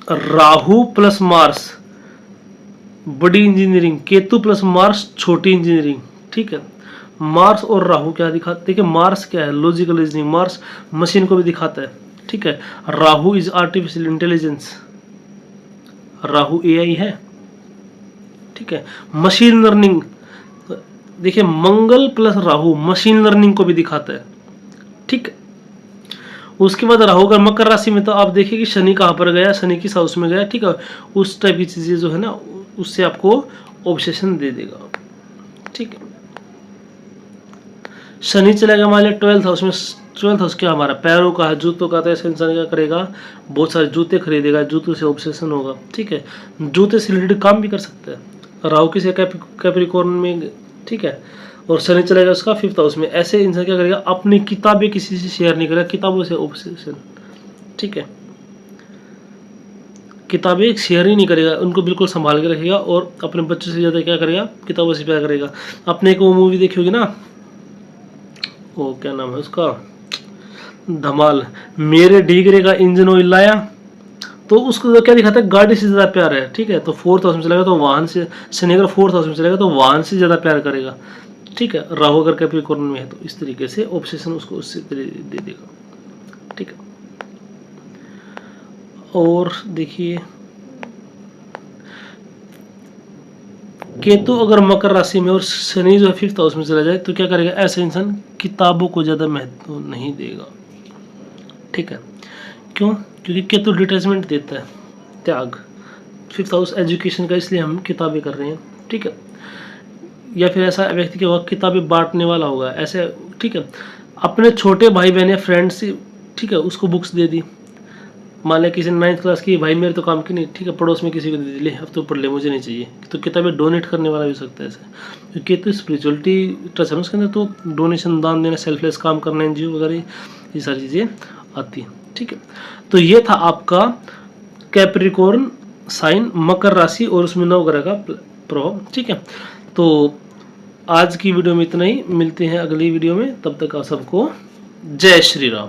राहु प्लस मार्स बड़ी इंजीनियरिंग, केतु प्लस मार्स छोटी इंजीनियरिंग, ठीक है। मार्स और राहु क्या दिखाते, देखिए मार्स क्या है, लॉजिकल रीजनिंग, मार्स मशीन को भी दिखाता है, ठीक है। Rahu is artificial intelligence, Rahu AI है, ठीक है। मशीन लर्निंग, देखिए मंगल प्लस राहु मशीन लर्निंग को भी दिखाता है, ठीक है। उसके बाद राहु का मकर राशि में तो आप देखिए कि शनि कहाँ पर गया, शनि किस हाउस में गया, ठीक है। उस टाइप की चीज़ें जो है ना उससे आपको ऑब्सेशन दे देगा, ठीक है। शनि चलेगा मान लिया 12th हाउस में, 12th हाउस क्या हमारा पैरों का है, जूतों का, तो ऐसे इंसान क्या करेगा, बहुत सारे जूते खरीदेगा, जूतों से ऑब्सेशन होगा, ठीक है। जूते से रिलेटेड काम भी कर सकता है। राहु किसी कैप्रिकॉर्न में, ठीक है, और शनि चलेगा उसका 5th हाउस में। ऐसे इंसान क्या करेगा, अपनी किताबें किसी से शेयर नहीं करेगा, किताबों से ऑब्सेशन, ठीक है। किताबें शेयर ही नहीं करेगा, उनको बिल्कुल संभाल के रखेगा और अपने बच्चों से ज़्यादा क्या करेगा, किताबों से प्यार करेगा। आपने एक वो मूवी देखी होगी ना, वो क्या नाम है उसका, धमाल, मेरे डीगरे का इंजन ऑयल लाया, तो उसको तो क्या दिखाता है, गाड़ी से ज़्यादा प्यार है, ठीक है। तो 4th हाउस में चलेगा तो वाहन से, शनि अगर 4th हाउस में चलेगा तो वाहन से ज़्यादा प्यार करेगा, ठीक है। राहु अगर कैप्रिकॉर्न में है तो इस तरीके से ऑब्सेशन उसको उससे दे देगा, ठीक है। और देखिए केतु अगर मकर राशि में और शनि जो है 5th हाउस में चला जाए तो क्या करेगा, ऐसा इंसान किताबों को ज़्यादा महत्व नहीं देगा, ठीक है। क्यों? क्योंकि केतु डिटैचमेंट देता है, त्याग। 5th हाउस एजुकेशन का, इसलिए हम किताबें कर रहे हैं, ठीक है। या फिर ऐसा व्यक्ति क्या होगा, किताबें बांटने वाला होगा ऐसे, ठीक है। अपने छोटे भाई बहन या फ्रेंड से, ठीक है, उसको बुक्स दे दी। मान लिया किसी ने 9th क्लास की, भाई मेरे तो काम की नहीं, ठीक है, पड़ोस में किसी को दे दी, ले अब तो पढ़ ले, मुझे नहीं चाहिए। तो किताबें डोनेट करने वाला भी हो सकता है ऐसे, क्योंकि तो स्पिरिचुअलिटी टच है उसके अंदर, तो डोनेशन, दान देना, सेल्फलेस काम करना, NGO वगैरह, ये सारी चीज़ें आती हैं, ठीक है। तो ये था आपका कैप्रिकॉर्न साइन, मकर राशि और उसमें 9 ग्रह का प्रभाव, ठीक है। तो आज की वीडियो में इतना ही, मिलते हैं अगली वीडियो में, तब तक आप सबको जय श्री राम।